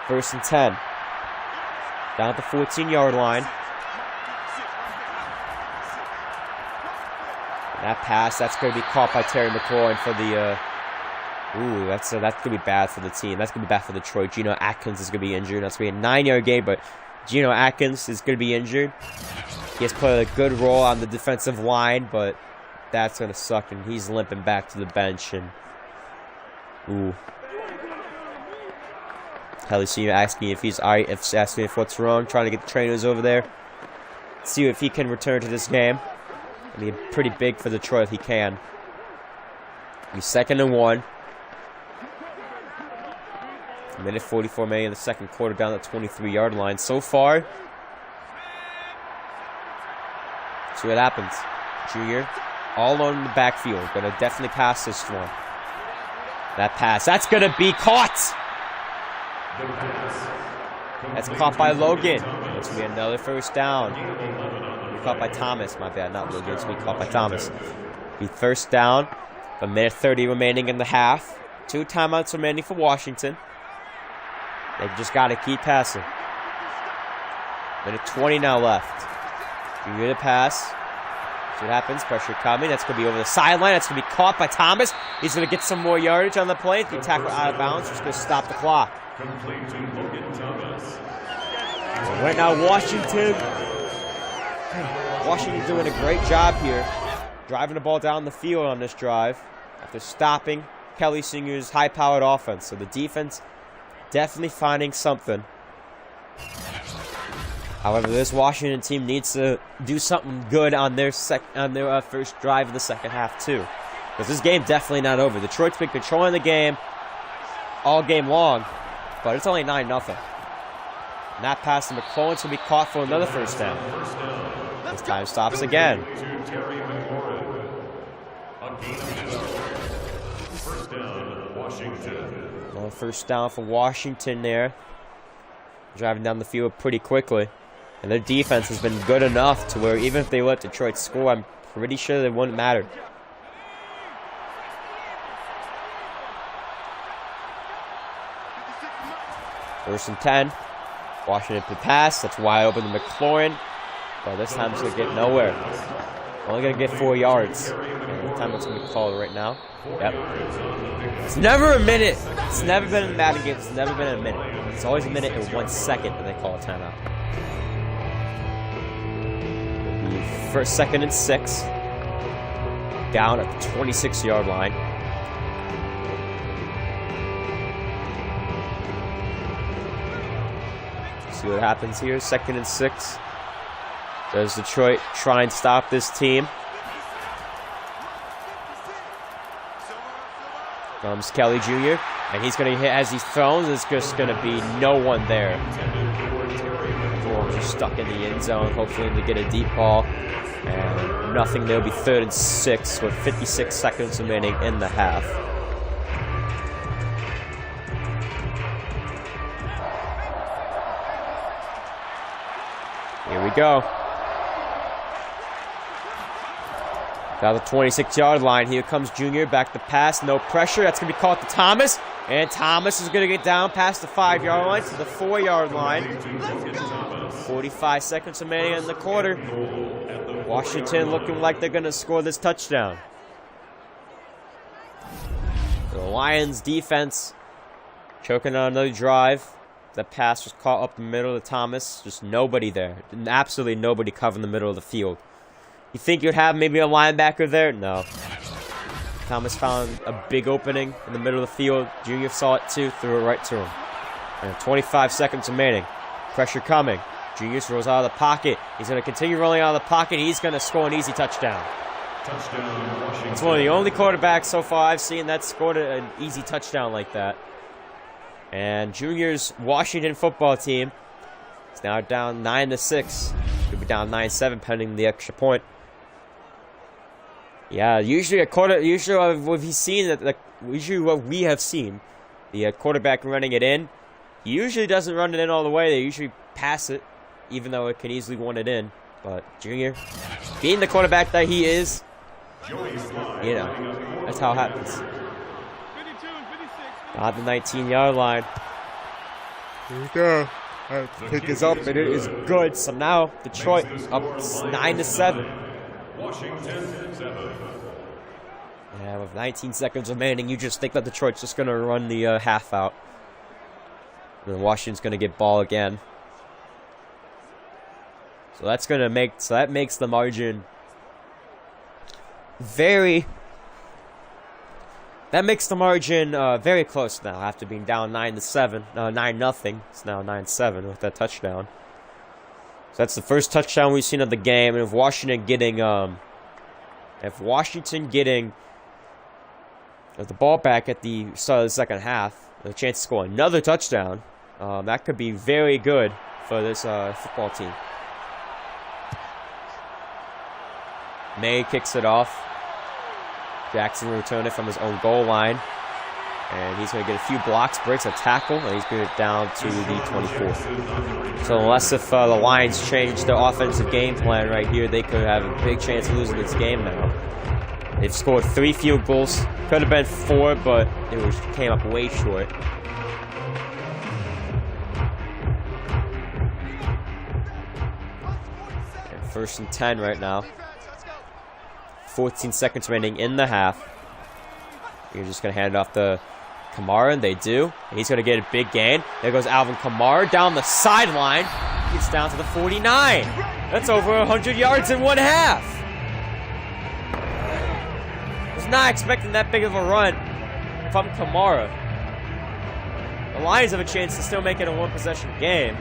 First and 10. Down at the 14-yard line. And that pass, that's going to be caught by Terry McLaurin for the... that's going to be bad for the team. That's going to be bad for Detroit. Geno Atkins is going to be injured. That's going to be a 9-yard gain, but Geno Atkins is going to be injured. He has played a good role on the defensive line, but that's going to suck, and he's limping back to the bench. And Kelly Senior asking if he's alright, asking if what's wrong, trying to get the trainers over there. See if he can return to this game. I mean, pretty big for Detroit if he can. He's 2nd and 1. Minute 44 in the second quarter, down the 23-yard line. So far, see what happens. Junior, all on the backfield. Going to definitely pass this one. That pass, that's going to be caught. That's caught by Logan. It's going to be another first down. Caught by Thomas. My bad, not Logan. It's going to be caught by Thomas. Be first down. A minute 30 remaining in the half. 2 timeouts remaining for Washington. They've just got to keep passing. Minute 20 now left. You get a pass. See what happens. Pressure coming. That's going to be over the sideline. That's going to be caught by Thomas. He's going to get some more yardage on the play. The tackle out of bounds. Just going to stop the clock. So right now, Washington doing a great job here. Driving the ball down the field on this drive. After stopping Kelly Singer's high-powered offense. So the defense definitely finding something. However, this Washington team needs to do something good on their first drive of the second half too, because this game definitely not over. Detroit's been controlling the game all game long, but it's only 9-0. And that pass to McClellan's will be caught for another first down. This time stops again. Another first down for Washington there. Driving down the field pretty quickly. And their defense has been good enough to where even if they let Detroit score, I'm pretty sure it wouldn't matter. First and 10. Washington to pass. That's wide open to McLaurin. But this time it's going to get nowhere. Only going to get 4 yards. And the time it's going to be called right now. Yep. It's never a minute. It's never been in the Madden game. It's never been a minute. It's always a minute and 1 second when they call a timeout. First, 2nd and 6. Down at the 26-yard line. See what happens here. 2nd and 6. Does Detroit try and stop this team? Comes Kelly Jr. And he's going to hit as he throws. There's just going to be no one there. Everyone's just stuck in the end zone, hopefully to get a deep ball. And nothing. There'll be 3rd and 6 with 56 seconds remaining in the half. go. Now the 26-yard line. Here comes Junior. Back to pass. No pressure. That's going to be caught to Thomas. And Thomas is going to get down past the 5-yard line to the 4-yard line. 45 seconds remaining in the quarter. Washington looking like they're going to score this touchdown. The Lions defense choking on another drive. The pass was caught up the middle of Thomas. Just nobody there. Absolutely nobody covering the middle of the field. You think you'd have maybe a linebacker there? No. Thomas found a big opening in the middle of the field. Junior saw it too, threw it right to him. And 25 seconds remaining. Pressure coming. Junior throws out of the pocket. He's going to continue rolling out of the pocket. He's going to score an easy touchdown. It's one of the only quarterbacks so far I've seen that scored an easy touchdown like that. And Junior's Washington football team is now down 9-6. Could be down 9-7 pending the extra point. Yeah, usually what we have seen, the quarterback running it in, he usually doesn't run it in all the way. They usually pass it, even though it can easily run it in. But Junior, being the quarterback that he is, you know, that's how it happens. On the 19-yard line. Here we go. Pick is up, and it is good. So now Detroit up 9-7. Yeah, with 19 seconds remaining, you just think that Detroit's just gonna run the half out, and then Washington's gonna get ball again. So that makes the margin very close now after being down 9-7, 9-0. It's now 9-7 with that touchdown. So that's the first touchdown we've seen of the game. And if Washington getting the ball back at the start of the second half, a chance to score another touchdown, that could be very good for this football team. May kicks it off. Jackson will return it from his own goal line. And he's going to get a few blocks, breaks a tackle, and he's going to get down to the 24. So unless if the Lions change their offensive game plan right here, they could have a big chance of losing this game now. They've scored 3 field goals. Could have been 4, but it came up way short. And 1st and 10 right now. 14 seconds remaining in the half. You're just going to hand it off to Kamara, and they do. And he's going to get a big gain. There goes Alvin Kamara down the sideline. Gets down to the 49. That's over 100 yards in one half. Was not expecting that big of a run from Kamara. The Lions have a chance to still make it a one-possession game.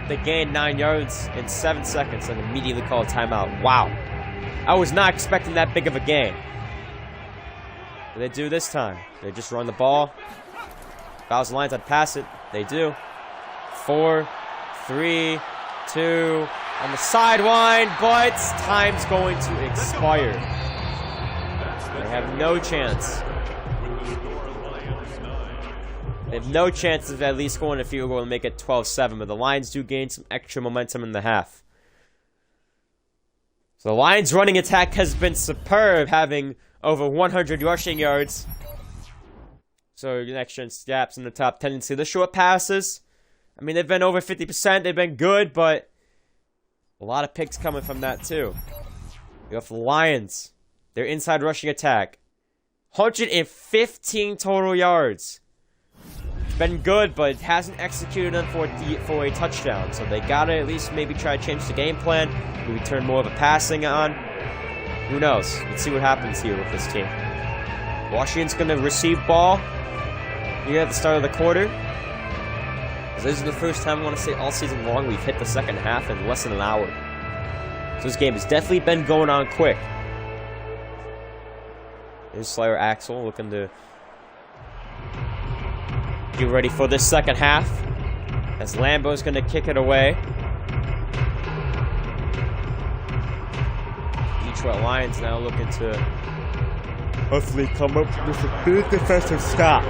They gained 9 yards in 7 seconds and immediately called a timeout. Wow. I was not expecting that big of a game. What do they do this time? They just run the ball. Fouls the Lions, I'd pass it. They do. 4, 3, 2, on the sideline, but time's going to expire. They have no chance. They have no chance of at least scoring a field goal and make it 12-7, but the Lions do gain some extra momentum in the half. So the Lions' running attack has been superb, having over 100 rushing yards. So next gen snaps in the top tendency. The short passes, I mean, they've been over 50%. They've been good, but a lot of picks coming from that too. You have the Lions, their inside rushing attack, 115 total yards. It's been good, but it hasn't executed them for a touchdown. So they gotta at least maybe try to change the game plan. Maybe turn more of a passing on. Who knows? Let's see what happens here with this team. Washington's gonna receive ball here at the start of the quarter. This is the first time I want to say all season long we've hit the second half in less than an hour. So this game has definitely been going on quick. There's Slayer Axel looking to get ready for this second half. As Lambo's going to kick it away. Detroit Lions now looking to hopefully come up with a big defensive stop.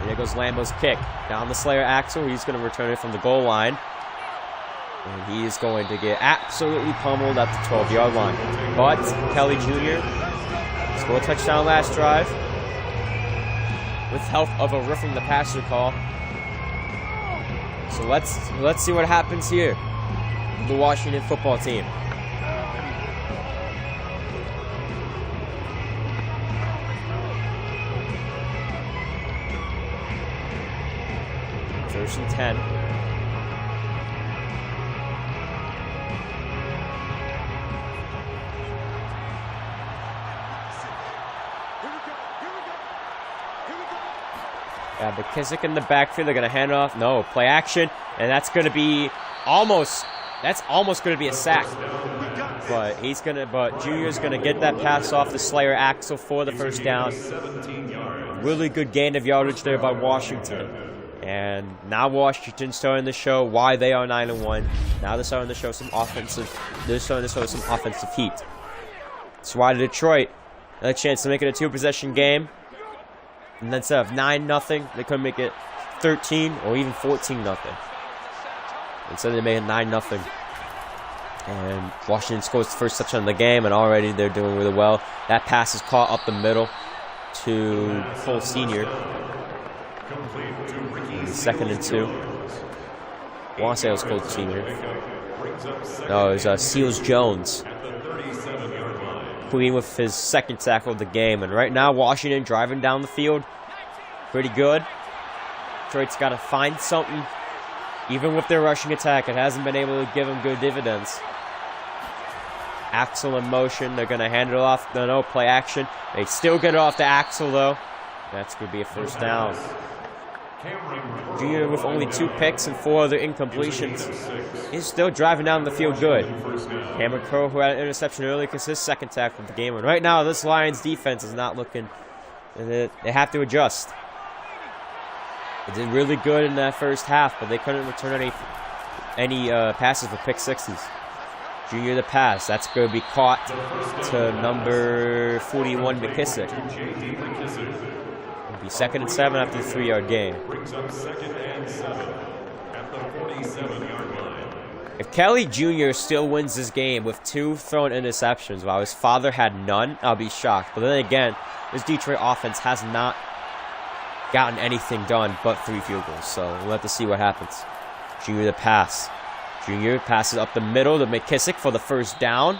There goes Lambo's kick. Down the Slayer Axel. He's going to return it from the goal line. And he is going to get absolutely pummeled at the 12-yard line. But Kelly Jr. scored a touchdown last drive with help of a roughing the passer call. So let's see what happens here. The Washington football team. First and 10. McKissick in the backfield. They're going to hand off. No, play action. And that's going to be almost going to be a sack. But Junior's going to get that pass off the Slayer Axel for the first down. Really good gain of yardage there by Washington. And now Washington's starting to show why they are 9-1. Now they're starting to show some offensive heat. That's why Detroit had a chance to make it a 2-possession game. And then instead of 9-0, they could make it 13 or even 14-0. Instead they made it 9-0. And Washington scores the first touchdown of the game, and already they're doing really well. That pass is caught up the middle to Cole Sr. Second and 2. I want to say it was Cole Sr. No, it was Seals Jones. Clean with his second tackle of the game. And right now, Washington driving down the field. Pretty good. Detroit's got to find something. Even with their rushing attack, it hasn't been able to give them good dividends. Axel in motion. They're going to hand it off. No, play action. They still get it off to Axel, though. That's going to be a first down. Junior with only 2 picks and 4 other incompletions. He's still driving down the field good. Cameron Crowe, who had an interception earlier, because his second tackle of the game. And right now, this Lions defense is not looking. They have to adjust. They did really good in that first half, but they couldn't return any passes for pick sixes. Junior the pass. That's going to be caught to number 41, McKissick. It'll be 2nd and 7 after the 3-yard gain. If Kelly Jr. still wins this game with 2 thrown interceptions while his father had none, I'll be shocked. But then again, this Detroit offense has not gotten anything done but 3 field goals. So we'll have to see what happens. Junior the pass. Junior passes up the middle to McKissick for the first down.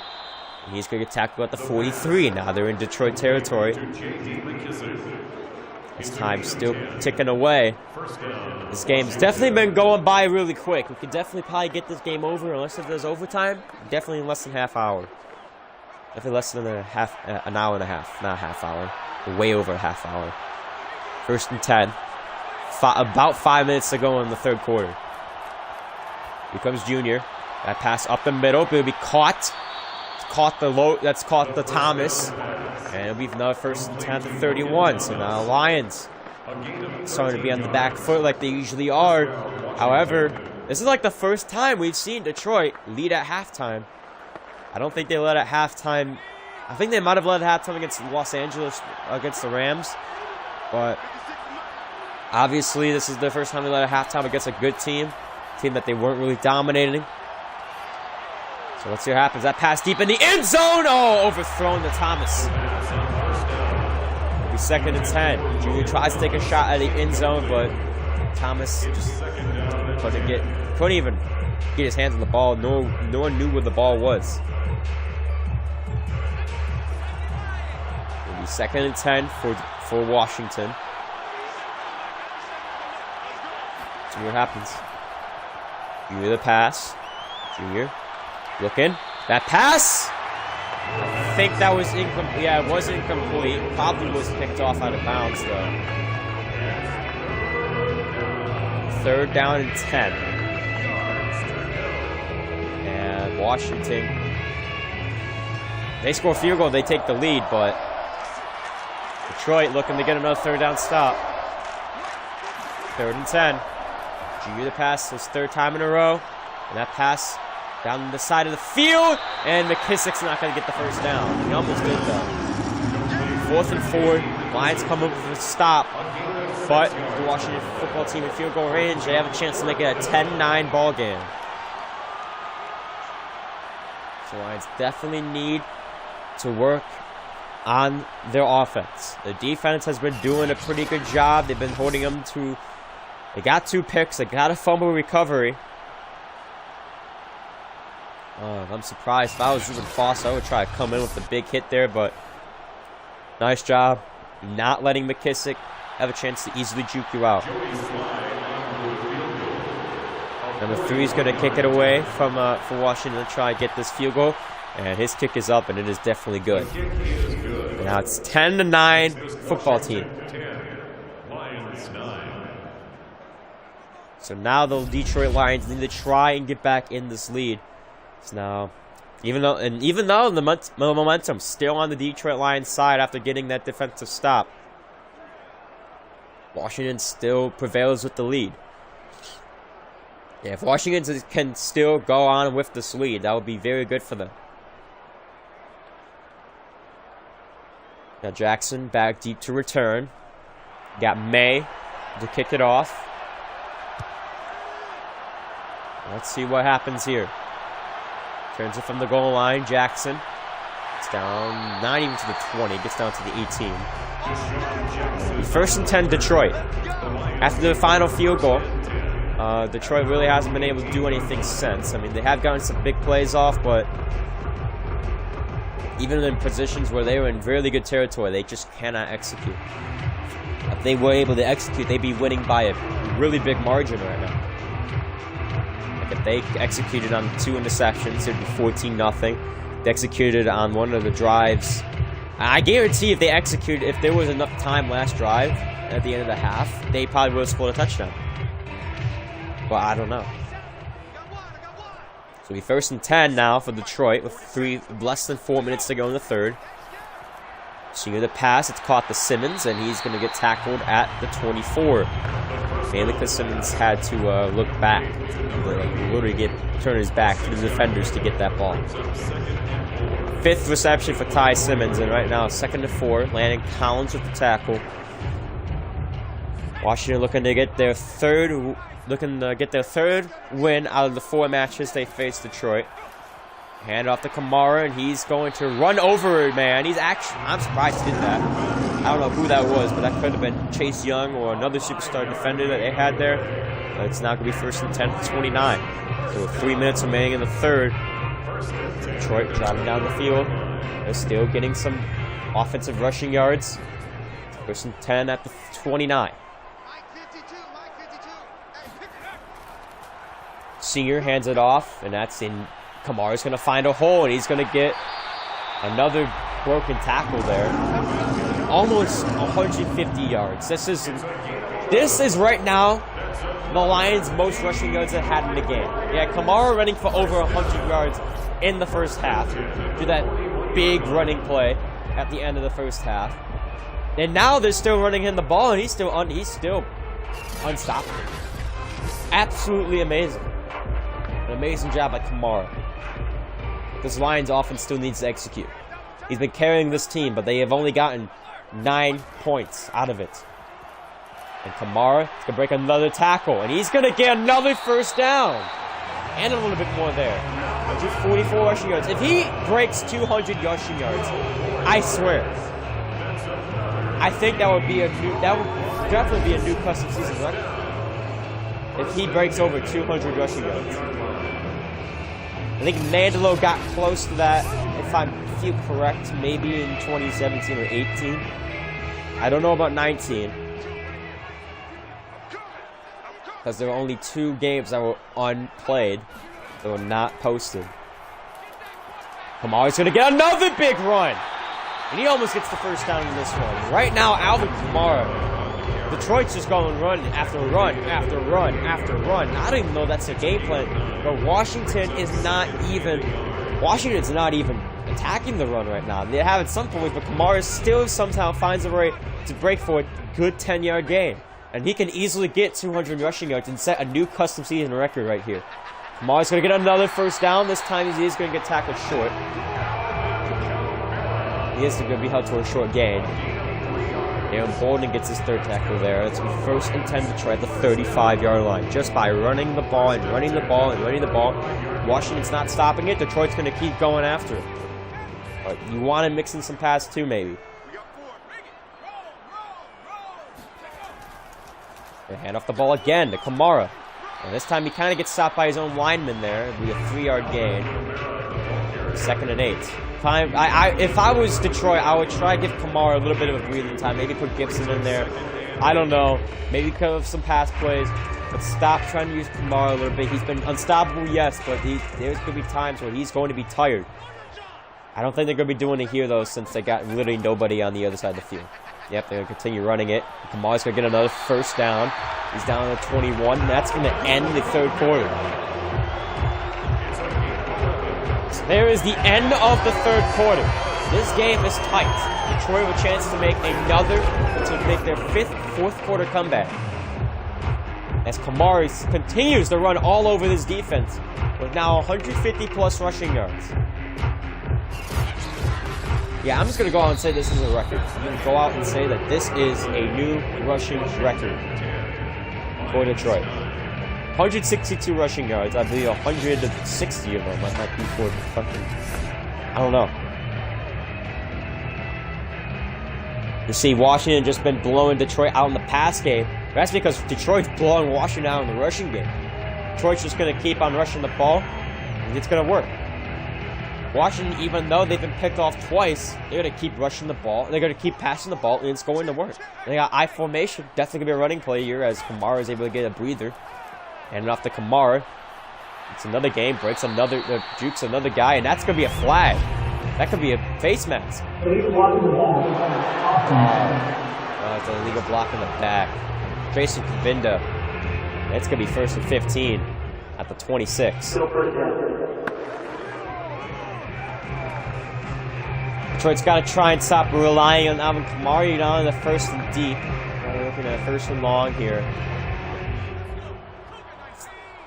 And he's going to get tackled at the 43. Now they're in Detroit territory. This time's still ticking away. This game's definitely been going by really quick. We could definitely probably get this game over, unless if there's overtime. Definitely in less than half hour. Definitely less than an hour and a half. Not a half hour. Way over a half hour. 1st and 10. About 5 minutes to go in the 3rd quarter. Here comes Junior. That pass up the middle. It'll be caught. That's caught the Thomas. And it'll be another 1st and 10 at the 31. So now the Lions starting to be on the back foot like they usually are. However, this is like the first time we've seen Detroit lead at halftime. I don't think they led at halftime. I think they might have led at halftime against Los Angeles, against the Rams. But obviously, this is the first time they led at halftime against a good team. Team that they weren't really dominating. So let's see what happens. That pass deep in the end zone. Oh, overthrown to Thomas. It'll be 2nd and 10. Junior tries to take a shot at the end zone, but Thomas just couldn't even get his hands on the ball. No one knew where the ball was. It'll be 2nd and 10 for Washington. See what happens. Junior the pass. Junior looking. That pass! I think that was incomplete. Yeah, it was incomplete. Probably was picked off out of bounds, though. 3rd down and 10. And Washington. They score a field goal, they take the lead, but Detroit looking to get another 3rd down stop. 3rd and 10. Junior the pass, his 3rd time in a row. And that pass down the side of the field. And McKissick's not going to get the first down. He almost did, though. 4th and 4. Lions come up with a stop. But the Washington football team in field goal range, they have a chance to make it a 10-9 ball game. So Lions definitely need to work on their offense. The defense has been doing a pretty good job. They've been holding them to... They got 2 picks. They got a fumble recovery. I'm surprised. If I was Reuben Foster, I would try to come in with a big hit there, but nice job not letting McKissick have a chance to easily juke you out. Number 3 is going to kick it away from for Washington to try and get this field goal, and his kick is up, and it is definitely good. And now it's 10-9 football team. So now the Detroit Lions need to try and get back in this lead. So now, even though the momentum's still on the Detroit Lions side after getting that defensive stop, Washington still prevails with the lead. Yeah, if Washington can still go on with this lead, that would be very good for them. Now Jackson back deep to return. Got May to kick it off. Let's see what happens here. Turns it from the goal line. Jackson. It's down, not even to the 20. Gets down to the 18. 1st and 10, Detroit. After the final field goal, Detroit really hasn't been able to do anything since. I mean, they have gotten some big plays off, but even in positions where they were in really good territory, they just cannot execute. If they were able to execute, they'd be winning by a really big margin right now. If they executed on 2 interceptions, it would be 14-0. They executed on one of the drives. I guarantee if there was enough time last drive at the end of the half, they probably would have scored a touchdown. But I don't know. So we 1st and 10 now for Detroit with less than 4 minutes to go in the 3rd. Seeing the pass, it's caught to Simmons, and he's going to get tackled at the 24. Mainly because Simmons had to look back, literally turn his back to the defenders to get that ball. 5th reception for Ty Simmons, and right now 2nd and 4. Landon Collins with the tackle. Washington looking to get their third win out of the 4 matches they faced Detroit. Hand off to Kamara, and he's going to run over it, man. I'm surprised he did that. I don't know who that was, but that could have been Chase Young or another superstar defender that they had there. But it's now going to be 1st and 10 for 29. So with 3 minutes remaining in the 3rd, Detroit driving down the field. They're still getting some offensive rushing yards. 1st and 10 at the 29. Senior hands it off, and that's in. Kamara's going to find a hole, and he's going to get another broken tackle there. Almost 150 yards. This is right now the Lions' most rushing yards they've had in the game. Yeah, Kamara running for over 100 yards in the first half. Do that big running play at the end of the first half. And now they're still running him the ball, and he's still unstoppable. Absolutely amazing. An amazing job by Kamara. This Lions offense still needs to execute. He's been carrying this team, but they have only gotten 9 points out of it. And Kamara is going to break another tackle, and he's going to get another 1st down. And a little bit more there. 44 rushing yards. If he breaks 200 rushing yards, I swear, I think that would definitely be a new custom season record. If he breaks over 200 rushing yards. I think Mandelo got close to that, if I feel correct, maybe in 2017 or 18. I don't know about 19. Because there were only 2 games that were unplayed. That were not posted. Kamara's going to get another big run. And he almost gets the 1st down in this one. Right now, Alvin Kamara, Detroit's just going run after run after run after run. I don't even know that's their game plan. But Washington's not even attacking the run right now. They have at some point, but Kamara still somehow finds a way to break for a good 10-yard gain. And he can easily get 200 rushing yards and set a new custom season record right here. Kamara's going to get another 1st down. This time he is going to get tackled short. He is going to be held to a short gain. Aaron Bolden gets his 3rd tackle there. It's 1st and 10 to try at the 35-yard line. Just by running the ball and running the ball and running the ball. Washington's not stopping it. Detroit's going to keep going after it. But you want to mix in some pass too, maybe. They hand off the ball again to Kamara. And this time he kind of gets stopped by his own lineman there. It'll be a 3-yard gain. 2nd and 8. If I was Detroit, I would try to give Kamara a little bit of a breathing time. Maybe put Gibson in there. I don't know. Maybe cut off some pass plays. But stop trying to use Kamara a little bit. He's been unstoppable, yes, but there's going to be times where he's going to be tired. I don't think they're going to be doing it here, though, since they got literally nobody on the other side of the field. Yep, they're going to continue running it. Kamara's going to get another first down. He's down to 21. That's going to end the 3rd quarter. So there is the end of the 3rd quarter. This game is tight. Detroit have a chance to make their 4th quarter comeback. As Kamara continues to run all over this defense with now 150 plus rushing yards. Yeah, I'm just going to go out and say this is a record. I'm going to go out and say that this is a new rushing record for Detroit. 162 rushing yards. I believe 160 of them might be for fucking... I don't know. You see, Washington just been blowing Detroit out in the pass game. That's because Detroit's blowing Washington out in the rushing game. Detroit's just going to keep on rushing the ball, and it's going to work. Washington, even though they've been picked off twice, they're going to keep rushing the ball. They're going to keep passing the ball, and it's going to work. They got I formation. Definitely going to be a running play here as Kamara is able to get a breather. Handing off to Kamara. It's another game. Breaks another, jukes another guy, and that's going to be a flag. That could be a face mask. It's an illegal block in the back. Jason Kavinda. It's going to be 1st and 15 at the 26. Detroit's got to try and stop relying on Alvin Kamara. You're down in the 1st and deep. We're looking at 1st and long here.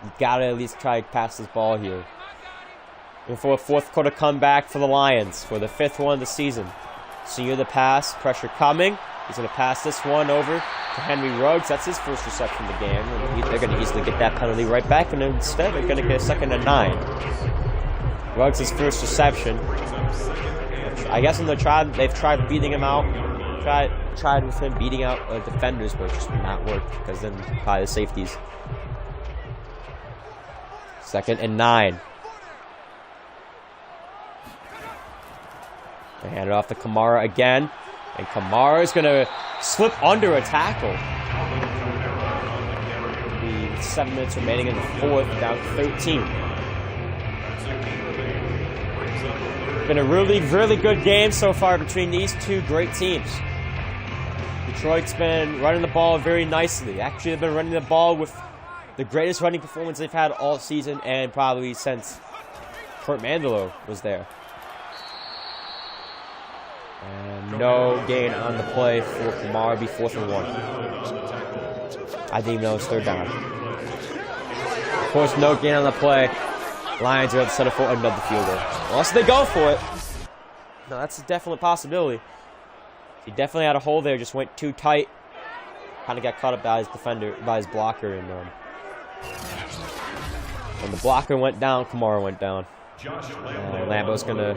You got to at least try to pass this ball here. And for a 4th quarter comeback for the Lions for the 5th one of the season. Senior the pass, pressure coming. He's going to pass this one over to Henry Ruggs. That's his first reception of the game. And they're going to easily get that penalty right back, and instead they're going to get a 2nd and 9. Ruggs' first reception. I guess they've tried beating him out. Tried with him beating out defenders, but it just not worked because then by the safeties. 2nd and 9. They hand it off to Kamara again. And Kamara is going to slip under a tackle. Be 7 minutes remaining in the 4th, down to 13. Been a really, really good game so far between these two great teams. Detroit's been running the ball very nicely. Actually, they've been running the ball with the greatest running performance they've had all season and probably since Kurt Mandelo was there. And no gain on the play for Kamara. Be 4th and 1. I didn't even know it's 3rd down. Of course, no gain on the play. Lions are able to settle for another field goal. Unless they go for it. No, that's a definite possibility. He definitely had a hole there. Just went too tight. Kind of got caught up by his defender, by his blocker. And when the blocker went down, Kamara went down. Lambeau's going to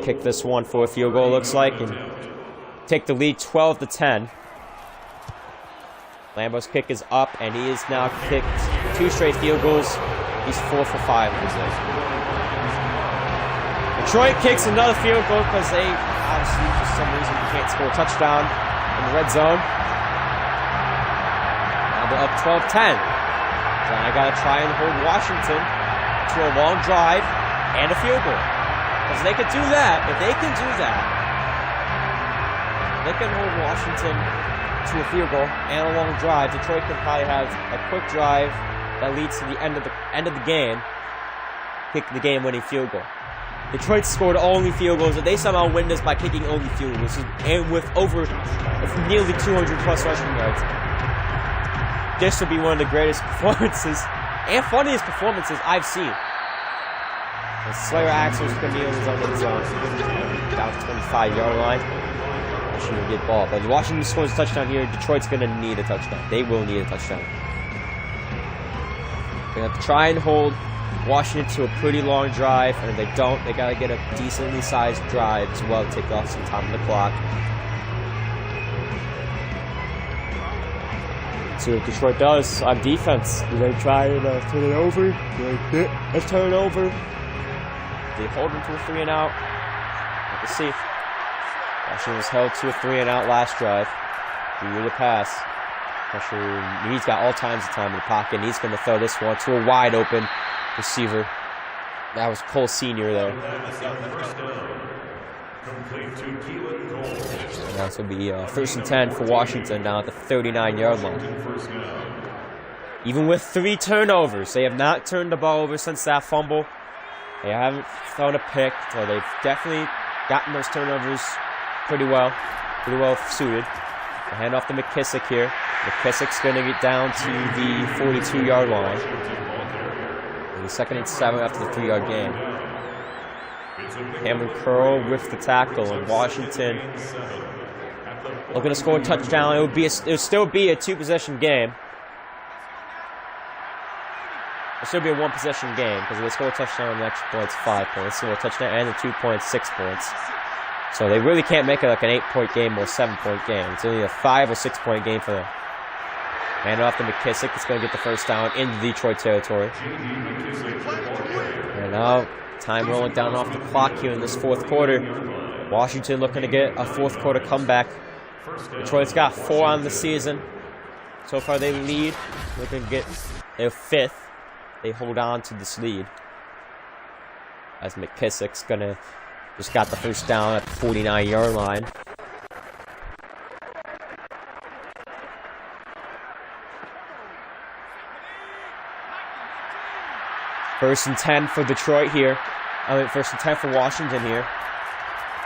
kick this one for a field goal, looks like, and take the lead 12-10. Lambeau's kick is up, and he has now kicked 2 straight field goals. He's 4 for 5 this day. Detroit kicks another field goal because they obviously, for some reason, can't score a touchdown in the red zone. Now they're up 12-10. So I got to try and hold Washington to a long drive and a field goal. Because they could do that. If they can do that, they can hold Washington to a field goal and a long drive. Detroit can probably have a quick drive that leads to the end of the game. Kick the game-winning field goal. Detroit scored only field goals, and they somehow win this by kicking only field goals, and with nearly 200 plus rushing yards. This will be one of the greatest performances and funniest performances I've seen. Slayer Axel's Camille is under the zone. Down to the 25-yard line. Washington will get ball. But if Washington scores a touchdown here, Detroit's going to need a touchdown. They will need a touchdown. They're going to have to try and hold Washington to a pretty long drive, and if they don't, they got to get a decently sized drive as well to take off some time on the clock. See what Detroit does on defense. Do they try to turn it over? Do they hit a turnover? Do they hold them to a 3-and-out? Let's see. Washington was held to a 3-and-out last drive. Junior the pass. Pressure. He's got all kinds of time in the pocket, and he's going to throw this one to a wide open receiver. That was Cole Sr. though. And that's going to be 1st and 10 for Washington down at the 39-yard line. Even with 3 turnovers, they have not turned the ball over since that fumble. They haven't thrown a pick, so they've definitely gotten those turnovers pretty well suited. They hand off to McKissick here. McKissick's going to get down to the 42-yard line. And 2nd and 7 after the 3-yard gain. Cameron Curl with the tackle, and Washington looking to score a touchdown. It would still be a 2-possession game. It'll still be a 1-possession game because if they score a touchdown, the extra points 5 points. Score a touchdown and the 2 points, 6 points. So they really can't make it like an 8-point game or a 7-point game. It's only a 5 or 6-point game for them. Hand off to McKissick. It's going to get the first down into Detroit territory. And now time rolling down off the clock here in this 4th quarter. Washington looking to get a 4th quarter comeback. Detroit's got 4 on the season. So far they lead. Looking to get their 5th. They hold on to this lead. As McKissick's going to just got the first down at the 49-yard line. First and 10 for Detroit here. 1st and 10 for Washington here.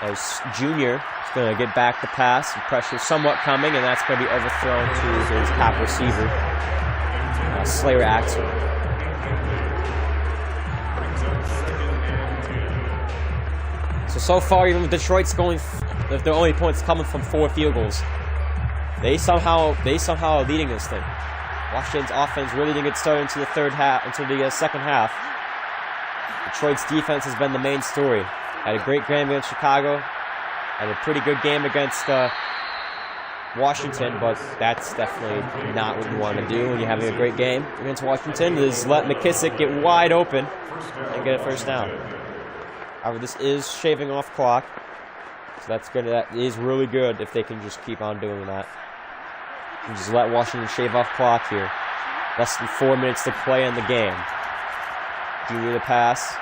As Junior is going to get back the pass. And pressure somewhat coming, and that's going to be overthrown to his top receiver, Slayer Axel. So far, even with Detroit's going, if their only points coming from 4 field goals, they somehow are leading this thing. Washington's offense really didn't get started until the 2nd half. Detroit's defense has been the main story. Had a great game against Chicago. Had a pretty good game against Washington, but that's definitely not what you want to do when you're having a great game against Washington. Is let McKissick get wide open and get a first down. However, this is shaving off clock, so that is really good if they can just keep on doing that. And just let Washington shave off clock here. Less than 4 minutes to play in the game. Junior the pass.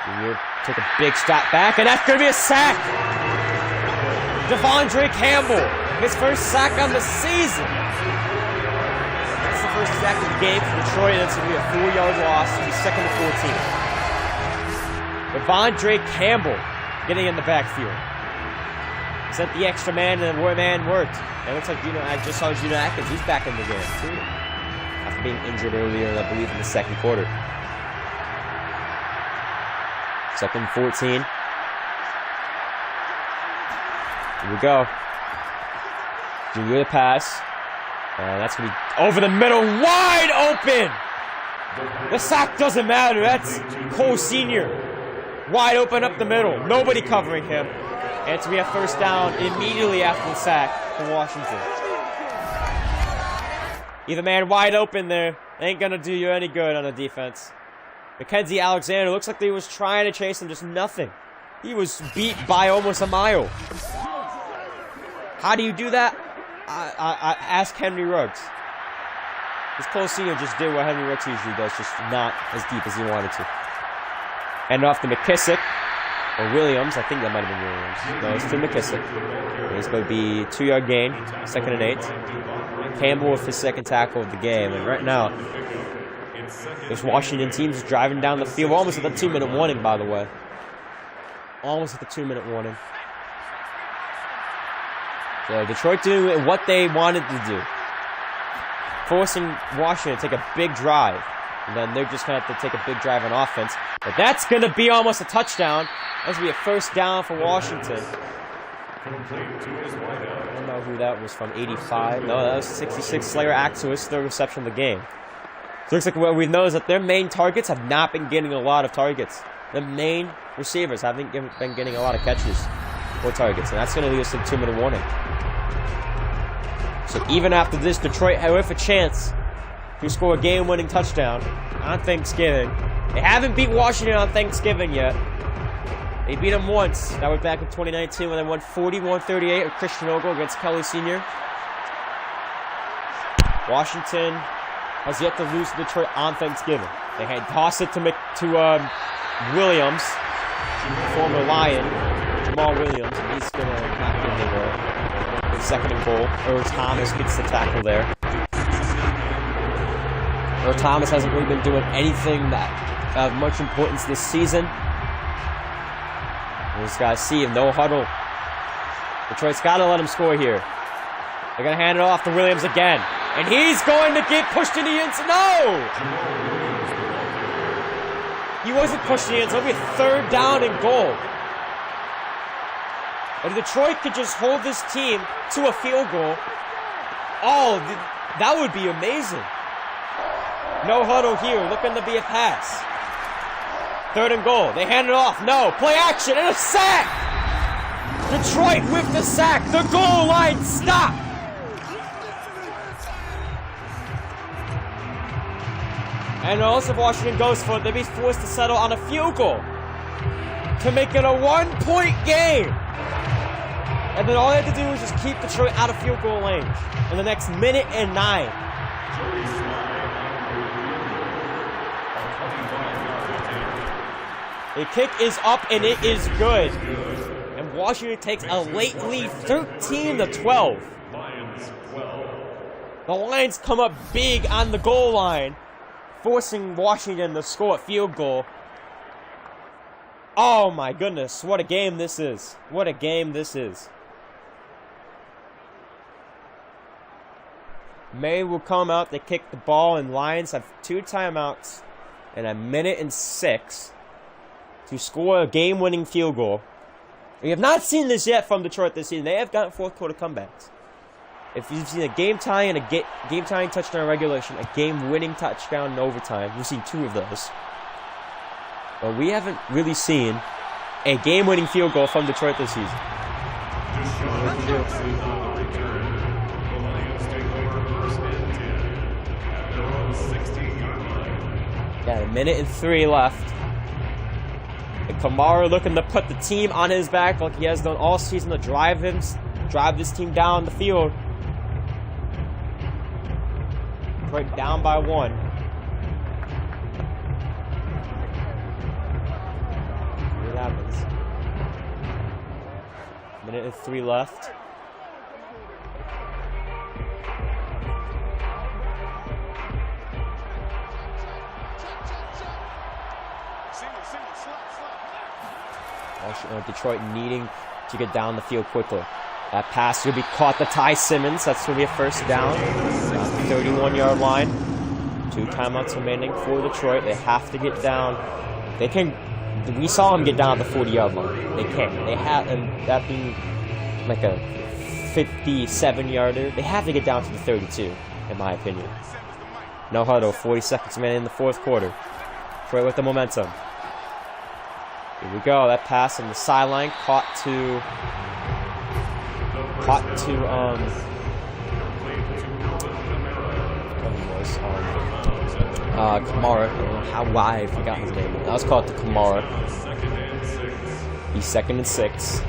Junior took a big step back, and that's going to be a sack! Devondre Campbell, his first sack on the season. That's the first sack of the game for Detroit, and it's going to be a 4-yard loss. It'll be 2nd and 14. Devondre Campbell getting in the backfield. Sent the extra man, and the man worked. And it looks like I just saw Gino Atkins. He's back in the game, too. After being injured earlier, I believe, in the 2nd quarter. 2nd and 14. Here we go. Junior the pass. And that's going to be over the middle, wide open! The sack doesn't matter. That's Cole Sr. Wide open up the middle. Nobody covering him. And it's going to be a first down immediately after the sack for Washington. Either man wide open there. Ain't going to do you any good on the defense. Mackenzie Alexander looks like he was trying to chase him, just nothing. He was beat by almost a mile. How do you do that? I ask Henry Ruggs. This Cole Sr. just did what Henry Ruggs usually does, just not as deep as he wanted to. And off to McKissick, or Williams. I think that might have been Williams. No, it's to McKissick. It's going to be 2-yard gain, 2nd and 8. Campbell with his 2nd tackle of the game. And right now, this Washington team is driving down the field. We're almost at the 2-minute warning, by the way. Almost at the 2-minute warning. So Detroit doing what they wanted to do. Forcing Washington to take a big drive. And then they're just going to have to take a big drive on offense. But that's going to be almost a touchdown. That's going to be a first down for Washington. I don't know who that was from, 85. No, that was 66. Slayer Axel, his 3rd reception of the game. So it looks like what we've noticed that their main targets have not been getting a lot of targets. The main receivers haven't been getting a lot of catches or targets, and that's going to lead us to the 2-minute warning. So even after this, Detroit have a chance to score a game-winning touchdown on Thanksgiving. They haven't beat Washington on Thanksgiving yet. They beat them once. That was back in 2019 when they won 41-38 with Christian Ogle against Kelly Sr. Washington has yet to lose to Detroit on Thanksgiving. They had tossed it to Williams, former Lion, Jamal Williams, and he's going to not get anywhere. Second and goal. Earl Thomas gets the tackle there. Earl Thomas hasn't really been doing anything that of much importance this season. You just gotta see him, no huddle. Detroit's gotta let him score here. They're gonna hand it off to Williams again. And he's going to get pushed in the end zone. No! He wasn't pushed in the end zone. It'll be a 3rd down and goal. If Detroit could just hold this team to a field goal, oh, that would be amazing. No huddle here, looking to be a pass. 3rd and goal, they hand it off, no, play action, and a sack! Detroit with the sack, the goal line stop! And also if Washington goes for it, they'd be forced to settle on a field goal to make it a 1-point game. And then all they have to do is just keep Detroit out of field goal range in the next 1:09. The kick is up and it is good. And Washington takes a late lead, 13-12. The Lions come up big on the goal line, forcing Washington to score a field goal. Oh my goodness, what a game this is. What a game this is. May will come out, they kick the ball, and Lions have 2 timeouts and 1:06 to score a game-winning field goal. We have not seen this yet from Detroit this season. They have gotten 4th-quarter comebacks. If you've seen a game-tying and a game-tying touchdown in regulation, a game-winning touchdown in overtime, we've seen 2 of those. But we haven't really seen a game-winning field goal from Detroit this season. Got 1:03 left. And Kamara looking to put the team on his back like he has done all season to drive this team down the field. Right down by 1. What happens? 1:03 left. Detroit needing to get down the field quickly. That pass will be caught to Ty Simmons. That's going to be a 1st down. 31-yard line. 2 timeouts remaining for Detroit. They have to get down. They can. We saw them get down at the 40-yard line. They can. They have, and that being like a 57-yarder, they have to get down to the 32, in my opinion. No huddle. 40 seconds remaining in the 4th quarter. Detroit with the momentum. Here we go. That pass on the sideline caught to Kamara. I don't know why I forgot his name. That was caught to Kamara. He's 2nd and 6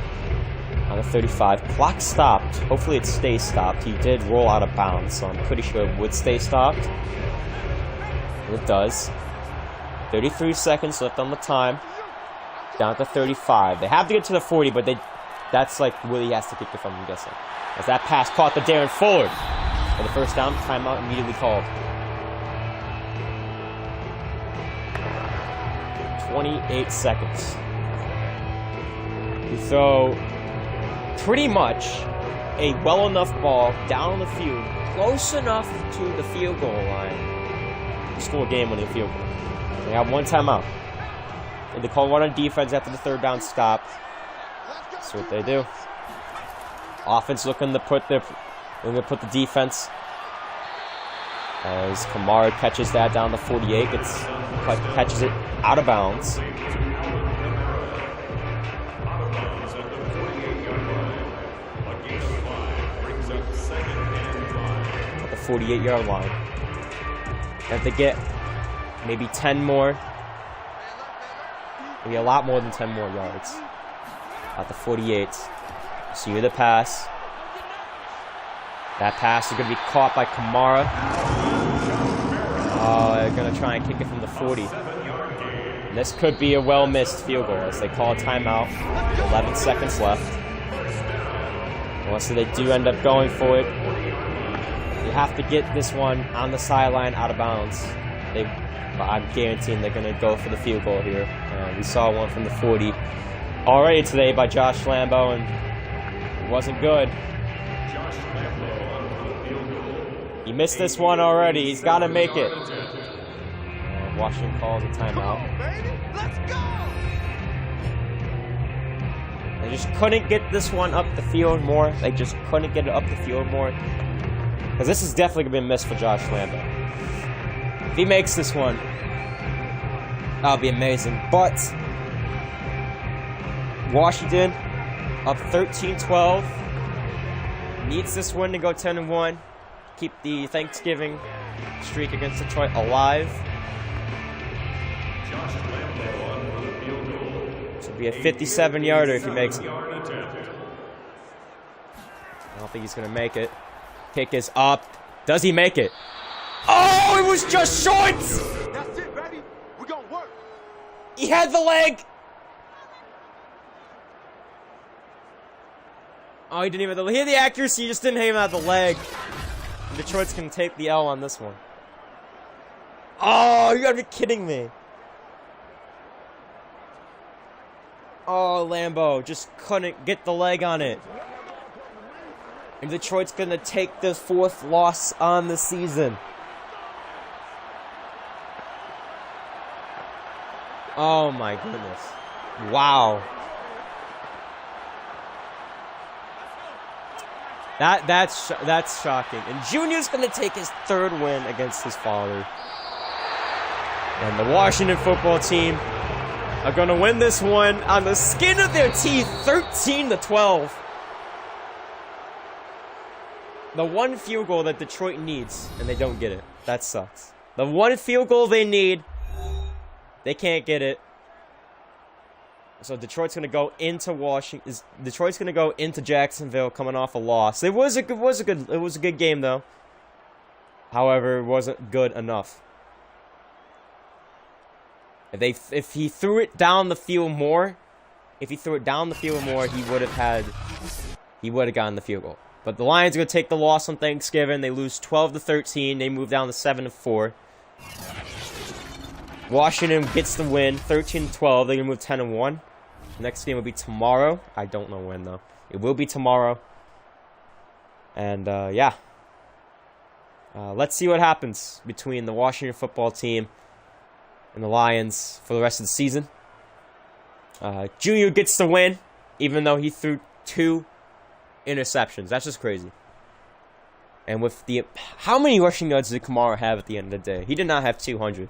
on the 35. Clock stopped. Hopefully it stays stopped. He did roll out of bounds, so I'm pretty sure it would stay stopped. And it does. 33 seconds left on the time. Down to 35. They have to get to the 40, but that's like Willie has to kick it from, I'm guessing. As that pass caught to Darren Fuller. For the 1st down, timeout immediately called. 28 seconds. We throw pretty much a well enough ball down the field, close enough to the field goal line to score a game-winning field goal. They have 1 timeout. And they call one on defense after the 3rd down stop. That's what they do. Offense looking to put the defense As Kamara catches that down the 48, catches it out of bounds. At the 48-yard line. Have to get maybe 10 more. Maybe a lot more than 10 more yards. At the 48. See the pass. That pass is going to be caught by Kamara. Oh, they're going to try and kick it from the 40. And this could be a well-missed field goal as they call a timeout. 11 seconds left. Unless they do end up going for it. You have to get this one on the sideline out of bounds. I'm guaranteeing they're going to go for the field goal here. We saw one from the 40 already today by Josh Lambo, and it wasn't good. He missed this one already. He's got to make it. Washington calls a timeout. They just couldn't get this one up the field more. They just couldn't get it up the field more. Because this is definitely going to be a miss for Josh Lambo. If he makes this one, that'll be amazing. But Washington up 13-12. Needs this win to go 10-1. Keep the Thanksgiving streak against Detroit alive. This will be a 57-yarder if he makes it. I don't think he's going to make it. Kick is up. Does he make it? Oh, it was just short! That's it, baby. We're going to work. He had the leg! Oh, he didn't even have the... He had the accuracy, he just didn't even have the leg. Detroit's going to take the L on this one. Oh, you got to be kidding me. Oh, Lambo just couldn't get the leg on it. And Detroit's going to take the 4th loss on the season. Oh my goodness. Wow. That's shocking. And Junior's going to take his 3rd win against his father. And the Washington football team are going to win this one on the skin of their teeth, 13-12. The one field goal that Detroit needs, and they don't get it. That sucks. The one field goal they need, they can't get it. So Detroit's going to go into Washington. Detroit's going to go into Jacksonville coming off a loss. It was a good game though. However, it wasn't good enough. If he threw it down the field more, he would have gotten the field goal. But the Lions are going to take the loss on Thanksgiving. They lose 12-13. They move down to 7-4. Washington gets the win, 13-12. They're going to move 10-1. Next game will be tomorrow. I don't know when, though. It will be tomorrow. And, yeah. Let's see what happens between the Washington football team and the Lions for the rest of the season. Junior gets the win, even though he threw 2 interceptions. That's just crazy. And with the... How many rushing yards did Kamara have at the end of the day? He did not have 200.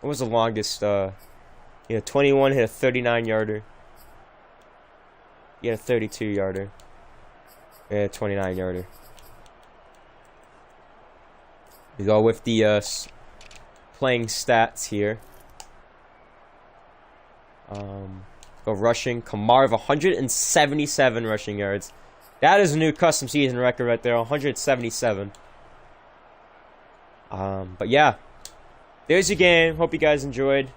What was the longest? He had 21, hit a 39-yarder. He had a 32-yarder. He had a 29-yarder. We go with the playing stats here. Go rushing. Kamara of 177 rushing yards. That is a new custom season record right there. 177. But yeah. There's your game. Hope you guys enjoyed.